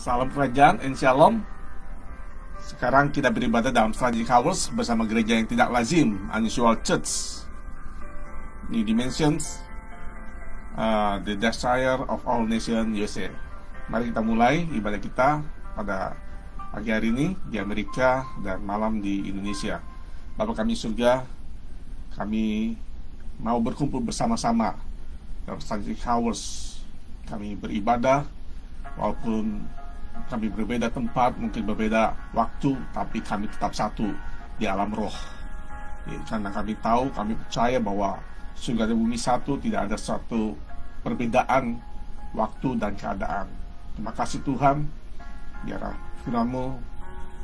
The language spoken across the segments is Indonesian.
Salam kerajaan and shalom. Sekarang kita beribadah dalam Strategic Hours bersama gereja yang tidak lazim, Unusual Church, New Dimensions, The Desire of All Nations USA. Mari kita mulai ibadah kita pada pagi hari ini di Amerika dan malam di Indonesia. Bapa kami surga, kami mau berkumpul bersama-sama dalam Strategic Hours. Kami beribadah walaupun kami berbeda tempat, mungkin berbeda waktu, tapi kami tetap satu di alam roh. Karena kami tahu, kami percaya bahwa surga dan bumi satu, tidak ada suatu perbedaan waktu dan keadaan. Terima kasih Tuhan, biarlah firman-Mu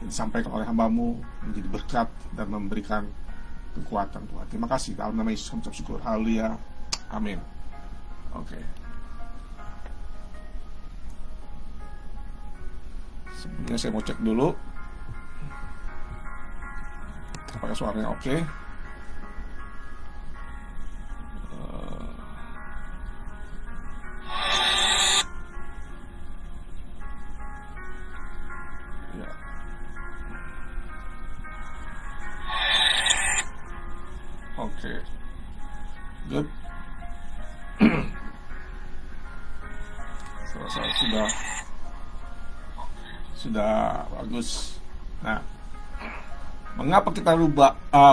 yang disampaikan oleh hamba-Mu menjadi berkat dan memberikan kekuatan Tuhan. Terima kasih, dalam nama Yesus kami ucap syukur. Haleluya, amin. Oke. Sebelumnya saya mau cek dulu apakah suaranya oke. Ya. Oke. Good. Sudah bagus. Nah, mengapa kita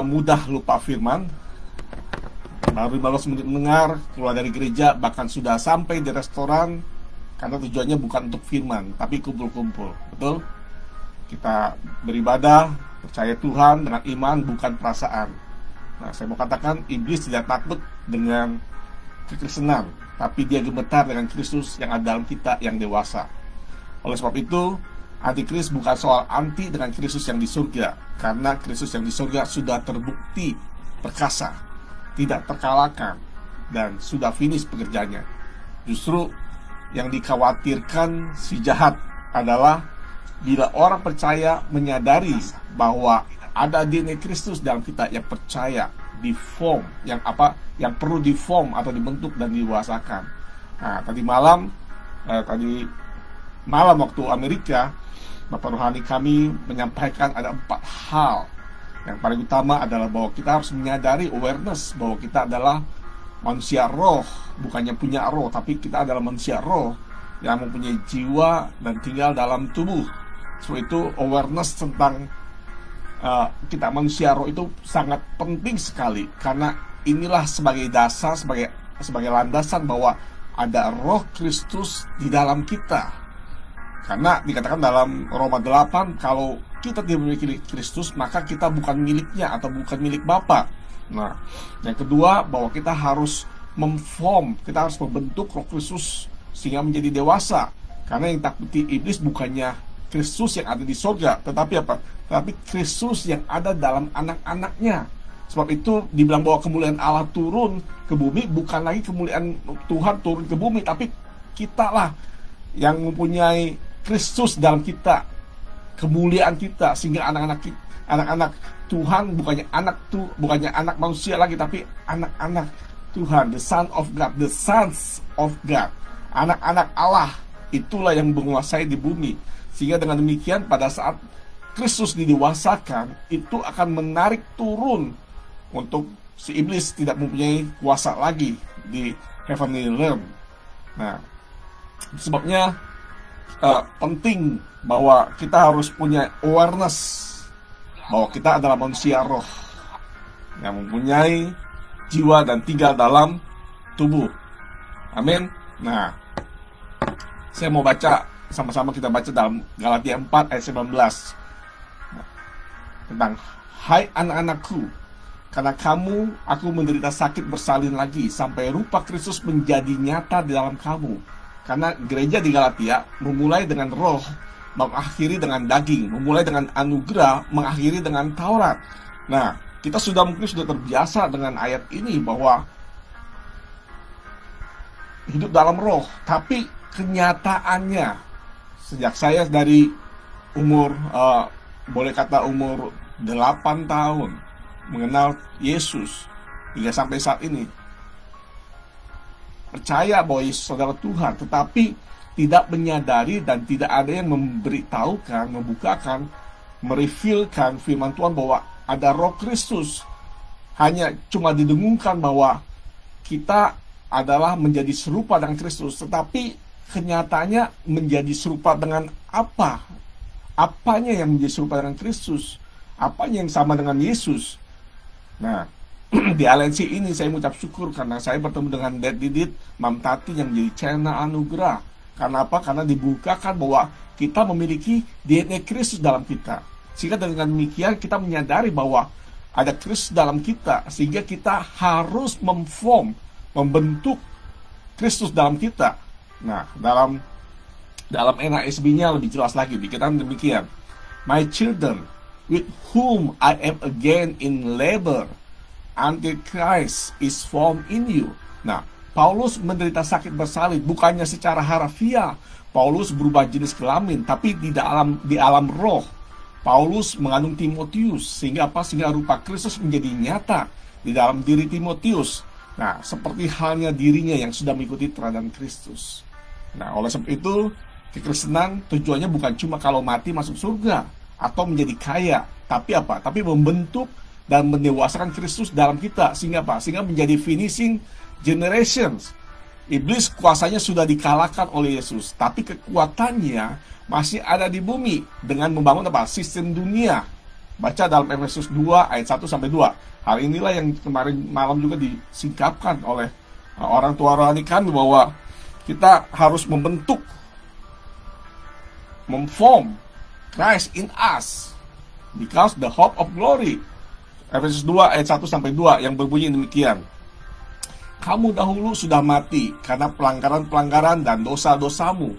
mudah lupa firman? Baru 15 menit mendengar, keluar dari gereja, bahkan sudah sampai di restoran, karena tujuannya bukan untuk firman, tapi kumpul-kumpul. Betul? Kita beribadah, percaya Tuhan dengan iman, bukan perasaan. Nah, saya mau katakan, iblis tidak takut dengan kekristenan, tapi dia gemetar dengan Kristus yang ada dalam kita yang dewasa. Oleh sebab itu, Antikris bukan soal anti dengan Kristus yang di surga, karena Kristus yang di surga sudah terbukti perkasa, tidak terkalahkan, dan sudah finish pekerjaannya. Justru yang dikhawatirkan si jahat adalah bila orang percaya menyadari bahwa ada DNA Kristus dalam kita yang percaya, di form yang perlu di form atau dibentuk dan didewasakan. Nah, tadi malam waktu Amerika, Bapak Rohani kami menyampaikan ada 4 hal. Yang paling utama adalah bahwa kita harus menyadari awareness bahwa kita adalah manusia roh, bukannya punya roh, tapi kita adalah manusia roh yang mempunyai jiwa dan tinggal dalam tubuh. So itu awareness tentang kita manusia roh itu sangat penting sekali, karena inilah sebagai dasar, sebagai landasan bahwa ada roh Kristus di dalam kita. Karena dikatakan dalam Roma 8, kalau kita tidak memiliki Kristus, maka kita bukan miliknya atau bukan milik Bapa. Nah, yang kedua, bahwa kita harus kita harus membentuk roh Kristus sehingga menjadi dewasa. Karena yang takuti iblis bukannya Kristus yang ada di surga, tetapi apa? Tetapi Kristus yang ada dalam anak-anaknya. Sebab itu dibilang bahwa kemuliaan Allah turun ke bumi, bukan lagi kemuliaan Tuhan turun ke bumi, tapi kita lah yang mempunyai Kristus dalam kita, kemuliaan kita, sehingga anak-anak Tuhan bukannya anak manusia lagi, tapi anak-anak Tuhan, the Son of God, the Sons of God, anak-anak Allah, itulah yang menguasai di bumi. Sehingga dengan demikian pada saat Kristus didewasakan, itu akan menarik turun untuk si iblis tidak mempunyai kuasa lagi di heavenly realm. Nah, sebabnya penting bahwa kita harus punya awareness bahwa kita adalah manusia roh yang mempunyai jiwa dan tinggal dalam tubuh. Amin. Nah, saya mau baca, sama-sama kita baca dalam Galatia 4 ayat 19 tentang, hai anak-anakku, karena aku menderita sakit bersalin lagi sampai rupa Kristus menjadi nyata di dalam kamu. Karena gereja di Galatia memulai dengan roh, mengakhiri dengan daging, memulai dengan anugerah, mengakhiri dengan Taurat. Nah, kita mungkin sudah terbiasa dengan ayat ini bahwa hidup dalam roh, tapi kenyataannya sejak saya dari umur boleh kata umur 8 tahun mengenal Yesus hingga sampai saat ini, percaya bahwa Yesus adalah Tuhan, tetapi tidak menyadari dan tidak ada yang memberitahukan, membukakan, merevealkan firman Tuhan bahwa ada Roh Kristus. Hanya cuma didengungkan bahwa kita adalah menjadi serupa dengan Kristus, tetapi kenyataannya menjadi serupa dengan apa? Apanya yang menjadi serupa dengan Kristus? Apanya yang sama dengan Yesus? Nah, di aliansi ini saya mengucap syukur karena saya bertemu dengan Dad Didit, Mam Tati yang menjadi channel anugerah. Karena apa? Karena dibukakan bahwa kita memiliki DNA Kristus dalam kita. Sehingga dengan demikian kita menyadari bahwa ada Kristus dalam kita, sehingga kita harus membentuk Kristus dalam kita. Nah, dalam NASB-nya lebih jelas lagi, dikatakan demikian. My children, with whom I am again in labor, until Christ is formed in you. Nah, Paulus menderita sakit bersalin bukannya secara harfiah. Paulus berubah jenis kelamin, tapi di alam roh. Paulus mengandung Timotius, sehingga apa? Sehingga rupa Kristus menjadi nyata di dalam diri Timotius. Nah, seperti halnya dirinya yang sudah mengikuti teladan Kristus. Nah, oleh sebab itu, kekristenan tujuannya bukan cuma kalau mati masuk surga atau menjadi kaya, tapi apa? Tapi membentuk dan mendewasakan Kristus dalam kita, sehingga apa? Sehingga menjadi finishing generations. Iblis kuasanya sudah dikalahkan oleh Yesus, tapi kekuatannya masih ada di bumi dengan membangun apa? Sistem dunia. Baca dalam Efesus 2 ayat 1 sampai 2. Hal inilah yang kemarin malam juga disingkapkan oleh orang tua rohani kami, bahwa kita harus memform Christ in us because the hope of glory. Efesus 2 ayat 1 sampai 2 yang berbunyi demikian. Kamu dahulu sudah mati karena pelanggaran-pelanggaran dan dosa-dosamu.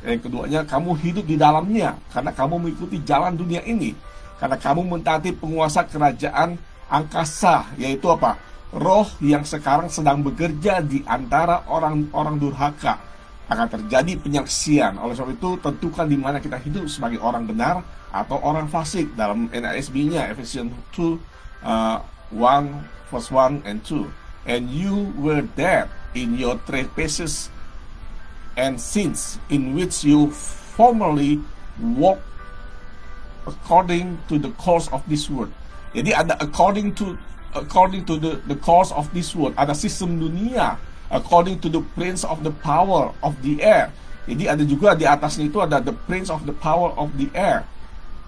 Yang keduanya, kamu hidup di dalamnya karena kamu mengikuti jalan dunia ini. Karena kamu mentaati penguasa kerajaan angkasa, yaitu apa? Roh yang sekarang sedang bekerja di antara orang-orang durhaka. Akan terjadi penyaksian. Oleh sebab itu, tentukan di mana kita hidup sebagai orang benar atau orang fasik. Dalam NASB-nya, Ephesians 2, 1 verse 1 and 2. And you were dead in your trespasses and sins, in which you formerly walked according to the course of this world. Jadi ada according to the course of this world, ada sistem dunia, according to the prince of the power of the air. Jadi ada juga di atasnya itu ada the prince of the power of the air,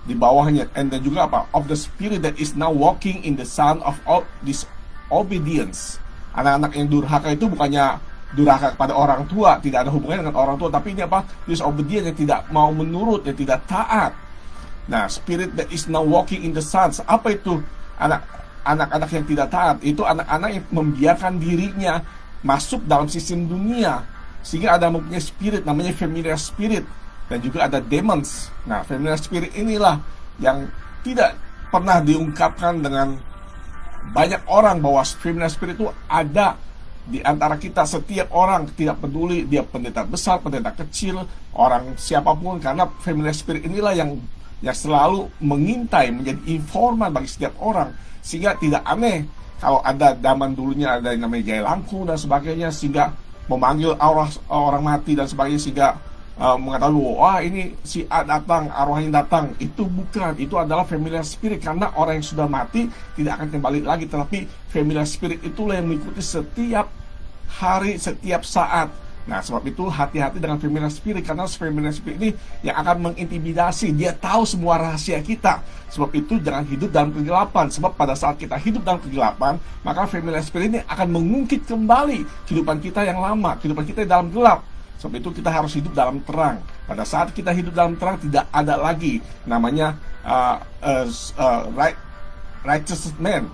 di bawahnya, and then juga apa? Of the spirit that is now walking in the son of disobedience. Anak-anak yang durhaka itu bukannya durhaka kepada orang tua, tidak ada hubungannya dengan orang tua, tapi ini apa? Disobedience, yang tidak mau menurut, yang tidak taat. Nah, spirit that is now walking in the sons. Apa itu anak-anak yang tidak taat? Itu anak-anak yang membiarkan dirinya masuk dalam sistem dunia, sehingga ada mempunyai spirit namanya familiar spirit, dan juga ada demons. Nah, familiar spirit inilah yang tidak pernah diungkapkan dengan banyak orang, bahwa familiar spirit itu ada di antara kita. Setiap orang, tidak peduli dia pendeta besar, pendeta kecil, orang siapapun, karena familiar spirit inilah yang selalu mengintai, menjadi informan bagi setiap orang. Sehingga tidak aneh kalau ada zaman dulunya ada yang namanya Jai Langkung dan sebagainya, sehingga memanggil orang mati dan sebagainya, sehingga mengatakan, wah ini si A datang, arwahnya datang. Itu bukan, itu adalah familiar spirit, karena orang yang sudah mati tidak akan kembali lagi. Tetapi familiar spirit itulah yang mengikuti setiap hari, setiap saat. Nah, sebab itu hati-hati dengan familiar spirit, karena familiar spirit ini yang akan mengintimidasi. Dia tahu semua rahasia kita. Sebab itu jangan hidup dalam kegelapan, sebab pada saat kita hidup dalam kegelapan, maka familiar spirit ini akan mengungkit kembali kehidupan kita yang lama, kehidupan kita dalam gelap. Sebab itu kita harus hidup dalam terang. Pada saat kita hidup dalam terang, tidak ada lagi namanya righteous man,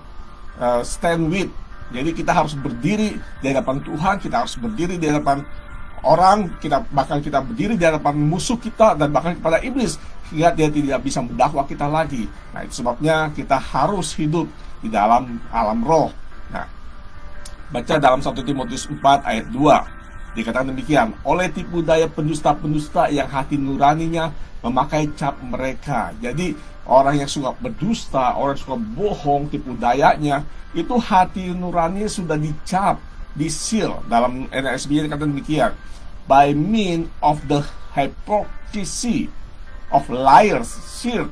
stand with. Jadi kita harus berdiri di hadapan Tuhan, kita harus berdiri di hadapan orang, bahkan kita berdiri di hadapan musuh kita, dan bahkan kepada iblis, sehingga dia tidak bisa mendakwa kita lagi. Nah, itu sebabnya kita harus hidup di dalam alam roh. Nah, baca dalam 1 Timotius 4 ayat 2. Dikatakan demikian, oleh tipu daya pendusta-pendusta yang hati nuraninya memakai cap mereka. Jadi orang yang suka berdusta, orang yang suka bohong, tipu dayanya, itu hati nuraninya sudah dicap, disil. Dalam NASB dikatakan demikian, by means of the hypocrisy of liars seared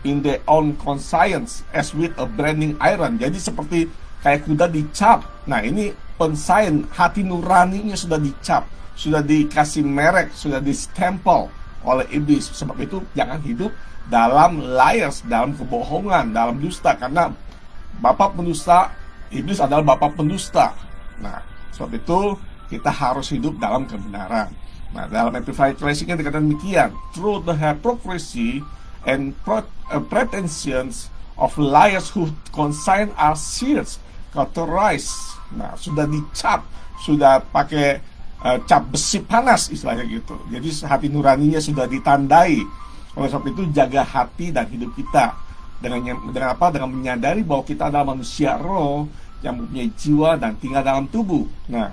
in their own conscience as with a branding iron. Jadi seperti kayak kuda dicap. Nah, ini pensign, hati nuraninya sudah dicap, sudah dikasih merek, sudah distempel oleh iblis. Sebab itu jangan hidup dalam liars, dalam kebohongan, dalam dusta, karena bapak pendusta, iblis adalah bapak pendusta. Nah, sebab itu kita harus hidup dalam kebenaran. Nah, dalam Amplified Classic dikatakan demikian, through the hypocrisy and pretensions of liars who consign our seals cauterized. Nah, sudah dicap, sudah pakai cap besi panas istilahnya gitu. Jadi hati nuraninya sudah ditandai. Oleh sebab itu jaga hati dan hidup kita dengan apa? Dengan menyadari bahwa kita adalah manusia roh yang mempunyai jiwa dan tinggal dalam tubuh. Nah,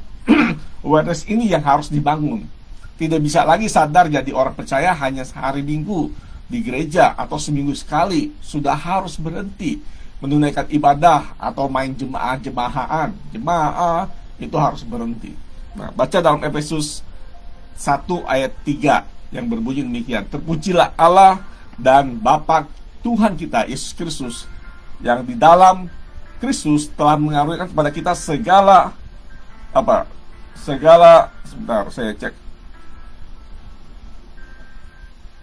awareness ini yang harus dibangun. Tidak bisa lagi sadar jadi orang percaya hanya hari Minggu di gereja atau seminggu sekali. Sudah harus berhenti menunaikan ibadah atau main jemaah itu harus berhenti. Nah, baca dalam Efesus 1 ayat 3 yang berbunyi demikian. Terpujilah Allah dan Bapa Tuhan kita Yesus Kristus, yang di dalam Kristus telah mengaruniakan kepada kita segala sebentar saya cek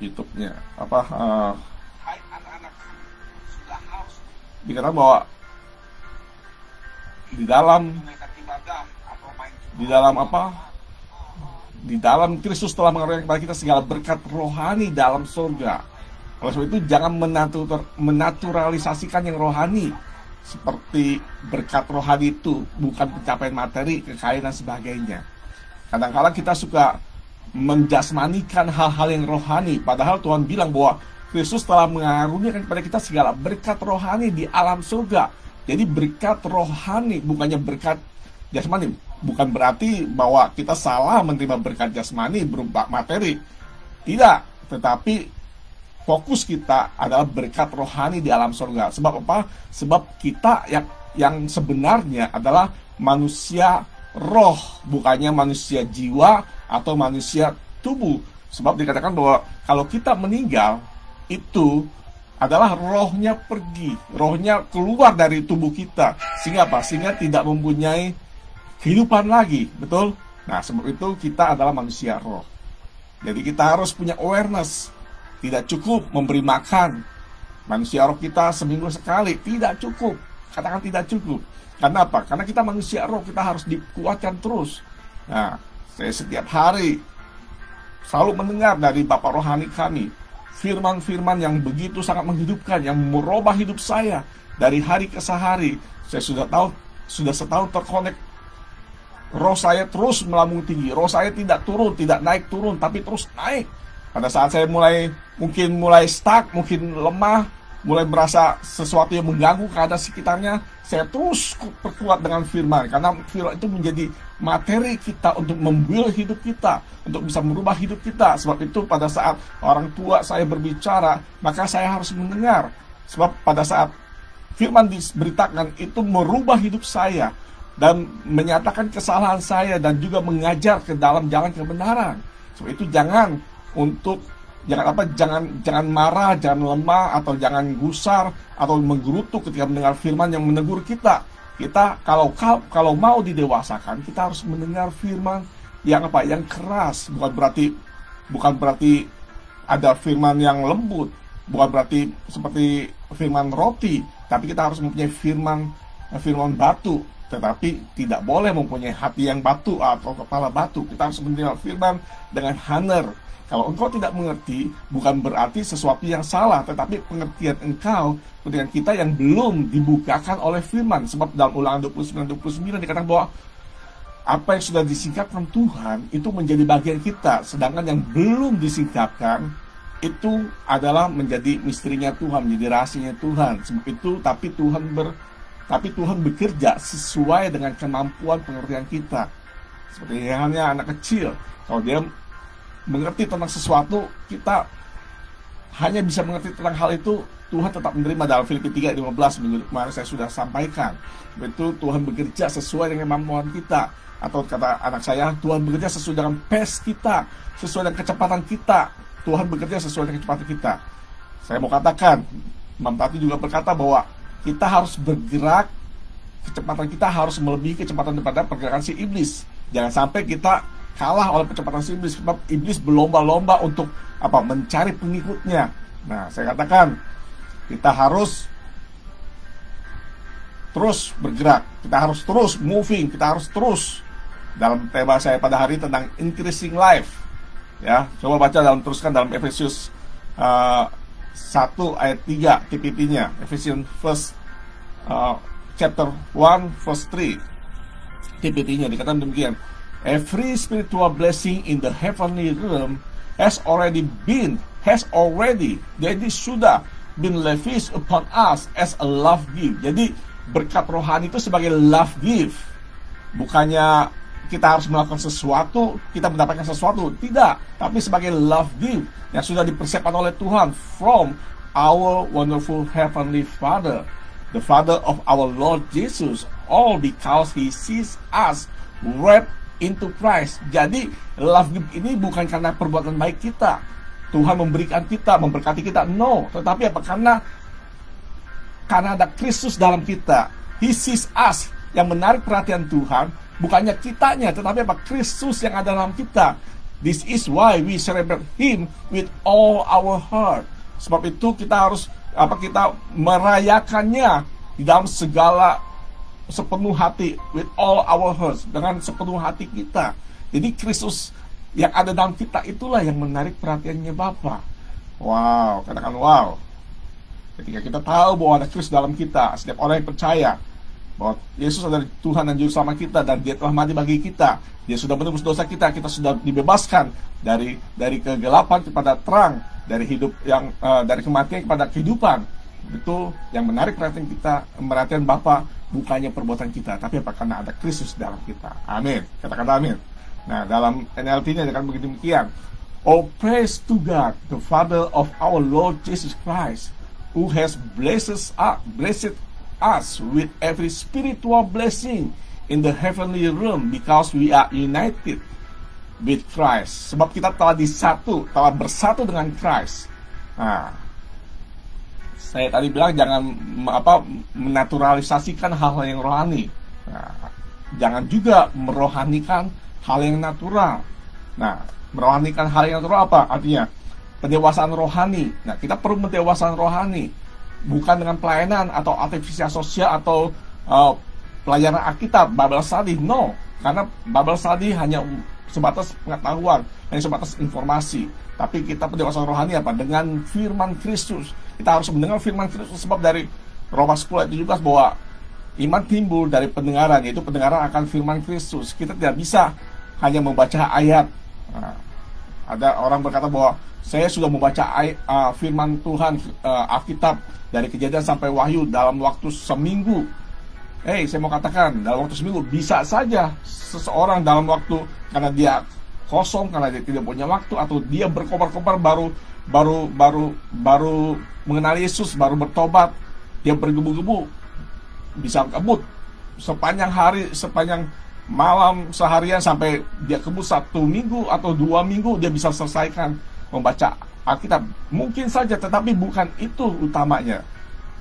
YouTube-nya hai anak-anak, sudah harus dikatakan bahwa di dalam Kristus telah mengaruniakan kepada kita segala berkat rohani dalam surga. Oleh sebab itu jangan menaturalisasikan yang rohani, seperti berkat rohani itu bukan pencapaian materi, kekayaan dan sebagainya. Kadang-kadang kita suka menjasmanikan hal-hal yang rohani, padahal Tuhan bilang bahwa Kristus telah mengaruniakan kepada kita segala berkat rohani di alam surga. Jadi berkat rohani, bukannya berkat jasmani. Bukan berarti bahwa kita salah menerima berkat jasmani berupa materi. Tidak, tetapi fokus kita adalah berkat rohani di alam surga. Sebab apa? Sebab kita yang sebenarnya adalah manusia roh, bukannya manusia jiwa atau manusia tubuh. Sebab dikatakan bahwa kalau kita meninggal, itu adalah rohnya pergi, rohnya keluar dari tubuh kita, sehingga apa? Sehingga tidak mempunyai kehidupan lagi, betul? Nah, sebab itu kita adalah manusia roh. Jadi kita harus punya awareness. Tidak cukup memberi makan manusia roh kita seminggu sekali, tidak cukup. Katakan tidak cukup. Karena apa? Karena kita manusia roh, kita harus dikuatkan terus. Nah, saya setiap hari selalu mendengar dari Bapak rohani kami firman-firman yang begitu sangat menghidupkan, yang merubah hidup saya dari hari ke hari. Saya sudah setahun terkonek. Roh saya terus melambung tinggi. Roh saya tidak turun, tidak naik turun, tapi terus naik. Pada saat saya mulai stuck, mungkin lemah, mulai merasa sesuatu yang mengganggu keadaan sekitarnya, saya terus perkuat dengan firman. Karena firman itu menjadi materi kita untuk membuild hidup kita, untuk bisa merubah hidup kita. Sebab itu pada saat orang tua saya berbicara, maka saya harus mendengar. Sebab pada saat firman diberitakan, itu merubah hidup saya dan menyatakan kesalahan saya dan juga mengajar ke dalam jalan kebenaran. Sebab itu jangan marah, jangan lemah, atau jangan gusar atau menggerutu ketika mendengar firman yang menegur kita. Kita kalau mau didewasakan, kita harus mendengar firman yang keras. Bukan berarti ada firman yang lembut, bukan berarti seperti firman roti, tapi kita harus mempunyai firman batu. Tetapi tidak boleh mempunyai hati yang batu atau kepala batu. Kita harus menerima firman dengan haner. Kalau engkau tidak mengerti, bukan berarti sesuatu yang salah, tetapi pengertian engkau dengan kita yang belum dibukakan oleh firman. Sebab dalam Ulangan 29 dikatakan bahwa apa yang sudah disingkapkan Tuhan itu menjadi bagian kita, sedangkan yang belum disingkapkan itu adalah menjadi misterinya Tuhan, menjadi rahasianya Tuhan. Sebab itu, tapi Tuhan bekerja sesuai dengan kemampuan pengertian kita. Seperti halnya anak kecil, kalau dia mengerti tentang sesuatu, kita hanya bisa mengerti tentang hal itu, Tuhan tetap menerima. Dalam Filipi 3:15 minggu kemarin saya sudah sampaikan. Betul, Tuhan bekerja sesuai dengan kemampuan kita. Atau kata anak saya, Tuhan bekerja sesuai dengan pace kita, sesuai dengan kecepatan kita. Tuhan bekerja sesuai dengan kecepatan kita. Saya mau katakan, Imam Tati juga berkata bahwa kita harus bergerak, kecepatan kita harus melebihi kecepatan daripada pergerakan si iblis. Jangan sampai kita kalah oleh kecepatan si iblis, sebab iblis berlomba-lomba untuk mencari pengikutnya. Nah, saya katakan kita harus terus bergerak, kita harus terus moving, kita harus terus. Dalam tema saya pada hari tentang increasing life, ya, coba baca teruskan dalam Efesius 1 ayat 3 TPT-nya, Ephesians chapter 1 verse 3 TPT-nya dikatakan demikian. Every spiritual blessing in the heavenly realm has already, jadi sudah been lavished upon us as a love gift. Jadi berkat rohani itu sebagai love gift. Bukannya kita harus melakukan sesuatu, kita mendapatkan sesuatu, tidak, tapi sebagai love gift yang sudah dipersiapkan oleh Tuhan from our wonderful heavenly Father, the Father of our Lord Jesus, all because He sees us wrapped into Christ. Jadi love gift ini bukan karena perbuatan baik kita, Tuhan memberikan kita, memberkati kita, no, tetapi apa? Karena ada Kristus dalam kita. He sees us. Yang menarik perhatian Tuhan bukannya kitanya, tetapi apa? Kristus yang ada dalam kita. This is why we celebrate Him with all our heart. Sebab itu kita harus kita merayakannya di dalam sepenuh hati, with all our hearts, dengan sepenuh hati kita. Jadi Kristus yang ada dalam kita itulah yang menarik perhatiannya Bapa. Wow, katakan wow. Ketika kita tahu bahwa ada Kristus dalam kita, setiap orang yang percaya bahwa Yesus adalah Tuhan dan Juru Selamat kita, dan Dia telah mati bagi kita, Dia sudah menebus dosa kita, kita sudah dibebaskan dari kegelapan kepada terang, dari hidup yang dari kematian kepada kehidupan. Itu yang menarik perhatian kita, perhatian Bapa, bukannya perbuatan kita, tapi apa? Karena ada Kristus dalam kita. Amin. Katakan amin. Nah, dalam NLT-nya akan begitu demikian. Oh, praise to God, the Father of our Lord Jesus Christ, who has blessed us with every spiritual blessing in the heavenly realm, because we are united with Christ. Sebab kita telah bersatu dengan Christ. Nah, saya tadi bilang jangan menaturalisasikan hal-hal yang rohani. Nah, jangan juga merohanikan hal yang natural. Nah, merohanikan hal yang natural apa? Artinya pendewasaan rohani. Nah, kita perlu pendewasaan rohani, bukan dengan pelayanan atau aktivitas sosial atau pelayanan Alkitab, Bible study. No, karena Bible study hanya sebatas pengetahuan, hanya sebatas informasi. Tapi kita pendewasaan rohani apa? Dengan firman Kristus. Kita harus mendengar firman Kristus, sebab dari Roma 10 ayat 17 bahwa iman timbul dari pendengaran, yaitu pendengaran akan firman Kristus. Kita tidak bisa hanya membaca ayat. Nah, ada orang berkata bahwa saya sudah membaca firman Tuhan, Alkitab dari Kejadian sampai Wahyu dalam waktu seminggu. Saya mau katakan, dalam waktu seminggu bisa saja seseorang dalam waktu, karena dia kosong, karena dia tidak punya waktu, atau dia berkobar-kobar baru mengenal Yesus, baru bertobat, dia bergebu-gebu, bisa kebut sepanjang hari, sepanjang malam, seharian, sampai dia kebut 1 minggu atau 2 minggu, dia bisa selesaikan membaca Alkitab. Mungkin saja, tetapi bukan itu utamanya.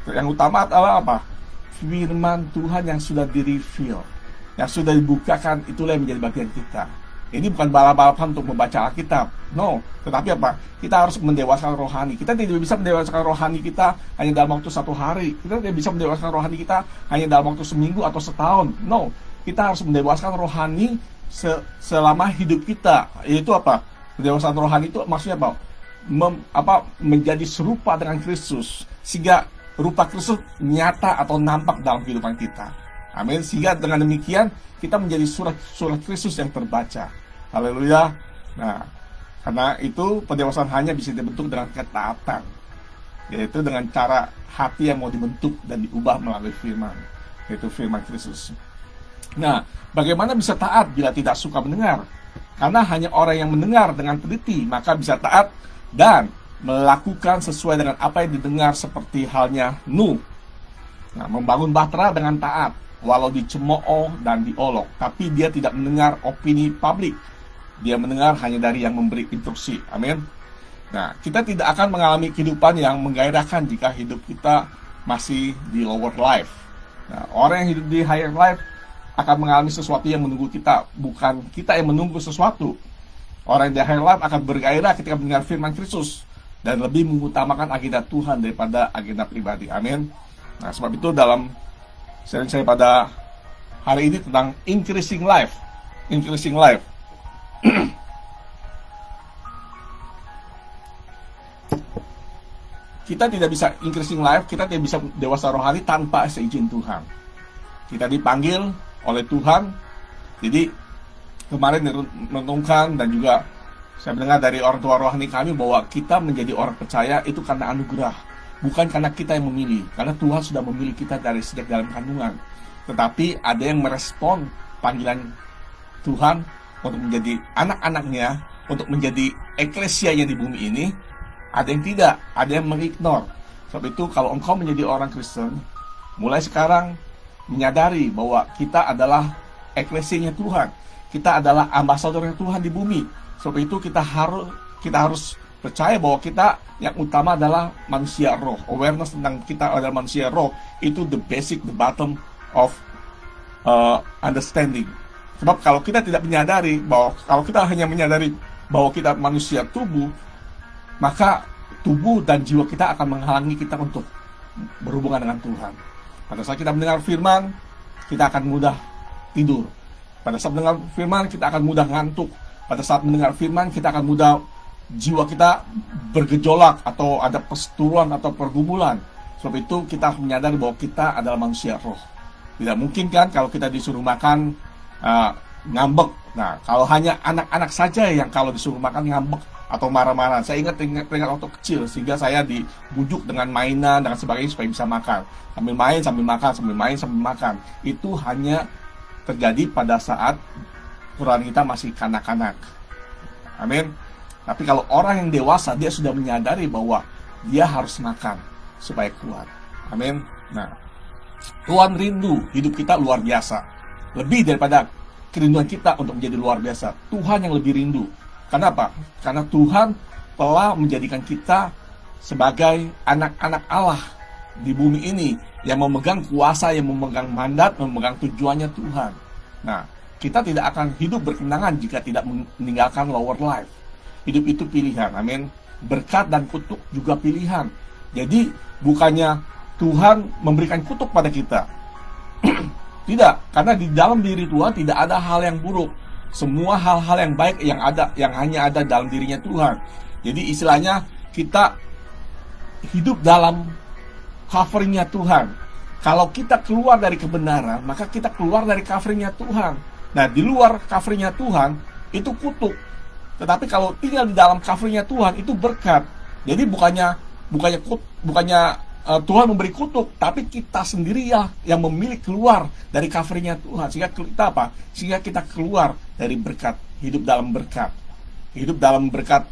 Yang utama adalah apa? Firman Tuhan yang sudah di-reveal, yang sudah dibukakan, itulah yang menjadi bagian kita. Ini bukan balap-balapan untuk membaca Alkitab, no. Tetapi apa? Kita harus mendewasakan rohani. Kita tidak bisa mendewasakan rohani kita hanya dalam waktu 1 hari. Kita tidak bisa mendewasakan rohani kita hanya dalam waktu seminggu atau setahun, no. Kita harus mendewasakan rohani selama hidup kita. Yaitu apa? Pendewasaan rohani itu maksudnya apa? Menjadi serupa dengan Kristus, sehingga rupa Kristus nyata atau nampak dalam kehidupan kita. Amin. Sehingga dengan demikian kita menjadi surat Kristus yang terbaca. Haleluya. Nah, karena itu pendewasaan hanya bisa dibentuk dengan ketaatan, yaitu dengan cara hati yang mau dibentuk dan diubah melalui firman, yaitu firman Kristus. Nah, bagaimana bisa taat bila tidak suka mendengar? Karena hanya orang yang mendengar dengan teliti maka bisa taat dan melakukan sesuai dengan apa yang didengar seperti halnya Nuh. Nah, membangun bahtera dengan taat, walau dicemooh dan diolok, tapi dia tidak mendengar opini publik. Dia mendengar hanya dari yang memberi instruksi. Amin. Nah, kita tidak akan mengalami kehidupan yang menggairahkan jika hidup kita masih di lower life. Nah, orang yang hidup di higher life akan mengalami sesuatu yang menunggu kita, bukan kita yang menunggu sesuatu. Orang yang di higher life akan bergairah ketika mendengar firman Kristus dan lebih mengutamakan agenda Tuhan daripada agenda pribadi. Amin. Nah, sebab itu dalam sharing saya pada hari ini tentang increasing life. Kita tidak bisa increasing life, kita tidak bisa dewasa rohani tanpa seizin Tuhan. Kita dipanggil oleh Tuhan. Jadi kemarin merenungkan dan juga saya mendengar dari orang tua rohani kami bahwa kita menjadi orang percaya itu karena anugerah, bukan karena kita yang memilih. Karena Tuhan sudah memilih kita dari sejak dalam kandungan. Tetapi ada yang merespon panggilan Tuhan untuk menjadi anak-anaknya, untuk menjadi eklesia yang di bumi ini. Ada yang tidak, ada yang mengignore. Sebab itu kalau engkau menjadi orang Kristen, mulai sekarang menyadari bahwa kita adalah eklesianya Tuhan. Kita adalah ambasadornya Tuhan di bumi. Sebab itu kita harus percaya bahwa kita yang utama adalah manusia roh. Awareness tentang kita adalah manusia roh itu the basic, the bottom of understanding. Sebab kalau kita tidak menyadari bahwa kalau kita hanya menyadari bahwa kita manusia tubuh, maka tubuh dan jiwa kita akan menghalangi kita untuk berhubungan dengan Tuhan. Pada saat kita mendengar firman, kita akan mudah tidur. Pada saat mendengar firman, kita akan mudah ngantuk. Pada saat mendengar firman, kita akan mudah jiwa kita bergejolak atau ada perseteruan atau pergumulan. Sebab itu kita menyadari bahwa kita adalah manusia roh. Tidak mungkin kan kalau kita disuruh makan ngambek. Nah, kalau hanya anak-anak saja yang kalau disuruh makan ngambek atau marah-marah. Saya ingat waktu kecil, sehingga saya dibujuk dengan mainan dan sebagainya supaya bisa makan. Sambil main, sambil makan, sambil main, sambil makan. Itu hanya terjadi pada saat Quran kita masih kanak-kanak. Amin. Tapi kalau orang yang dewasa, dia sudah menyadari bahwa dia harus makan supaya kuat. Amin. Nah, Tuhan rindu hidup kita luar biasa. Lebih daripada kerinduan kita untuk menjadi luar biasa. Tuhan yang lebih rindu. Kenapa? Karena Tuhan telah menjadikan kita sebagai anak-anak Allah di bumi ini yang memegang kuasa, yang memegang mandat, memegang tujuannya Tuhan. Nah, kita tidak akan hidup berkenangan jika tidak meninggalkan lower life. Hidup itu pilihan, amin. Berkat dan kutuk juga pilihan. Jadi, bukannya Tuhan memberikan kutuk pada kita. Tidak, karena di dalam diri Tuhan tidak ada hal yang buruk. Semua hal-hal yang baik yang hanya ada dalam dirinya Tuhan. Jadi istilahnya kita hidup dalam coveringnya Tuhan. Kalau kita keluar dari kebenaran, maka kita keluar dari coveringnya Tuhan. Nah, di luar coveringnya Tuhan itu kutuk. Tetapi kalau tinggal di dalam coveringnya Tuhan itu berkat. Jadi bukannya Tuhan memberi kutuk, tapi kita sendiri yang memilih keluar dari coveringnya Tuhan. Sehingga kita apa? Sehingga kita keluar dari berkat, hidup dalam berkat, hidup dalam berkat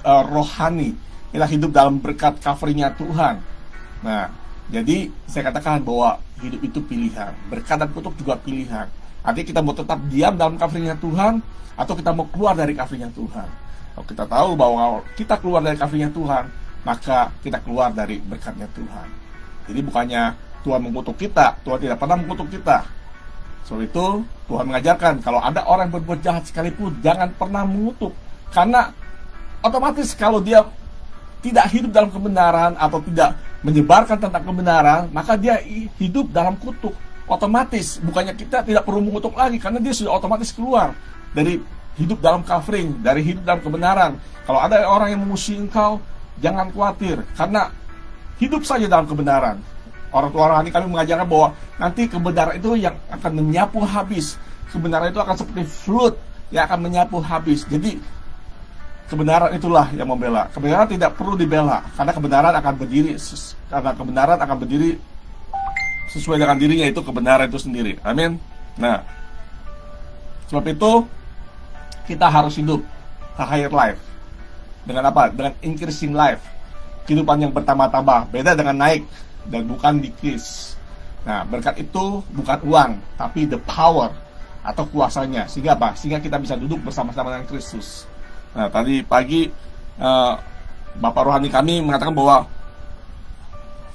rohani. Kita hidup dalam berkat coveringnya Tuhan. Nah, jadi saya katakan bahwa hidup itu pilihan, berkat dan kutuk juga pilihan. Artinya kita mau tetap diam dalam coveringnya Tuhan, atau kita mau keluar dari coveringnya Tuhan. Kalau kita tahu bahwa kita keluar dari coveringnya Tuhan, maka kita keluar dari berkatnya Tuhan. Jadi bukannya Tuhan mengutuk kita, Tuhan tidak pernah mengutuk kita. Soal itu Tuhan mengajarkan kalau ada orang yang berbuat jahat sekalipun jangan pernah mengutuk. Karena otomatis kalau dia tidak hidup dalam kebenaran atau tidak menyebarkan tentang kebenaran, maka dia hidup dalam kutuk. Otomatis, bukannya kita tidak perlu mengutuk lagi, karena dia sudah otomatis keluar dari hidup dalam covering, dari hidup dalam kebenaran. Kalau ada orang yang memusuhi engkau, jangan khawatir, karena hidup saja dalam kebenaran. Orang tua rohani kami mengajarkan bahwa nanti kebenaran itu yang akan menyapu habis. Kebenaran itu akan seperti flood yang akan menyapu habis. Jadi kebenaran itulah yang membela. Kebenaran tidak perlu dibela, karena kebenaran akan berdiri sesuai dengan dirinya, itu kebenaran itu sendiri. Amin. Nah, sebab itu kita harus hidup a higher life. dengan apa? Dengan increasing life, kehidupan yang bertambah-tambah. Beda dengan naik dan bukan decrease. Nah, berkat itu bukan uang, tapi the power atau kuasanya. Sehingga apa? Sehingga kita bisa duduk bersama-sama dengan Kristus. Nah, tadi pagi Bapak rohani kami mengatakan bahwa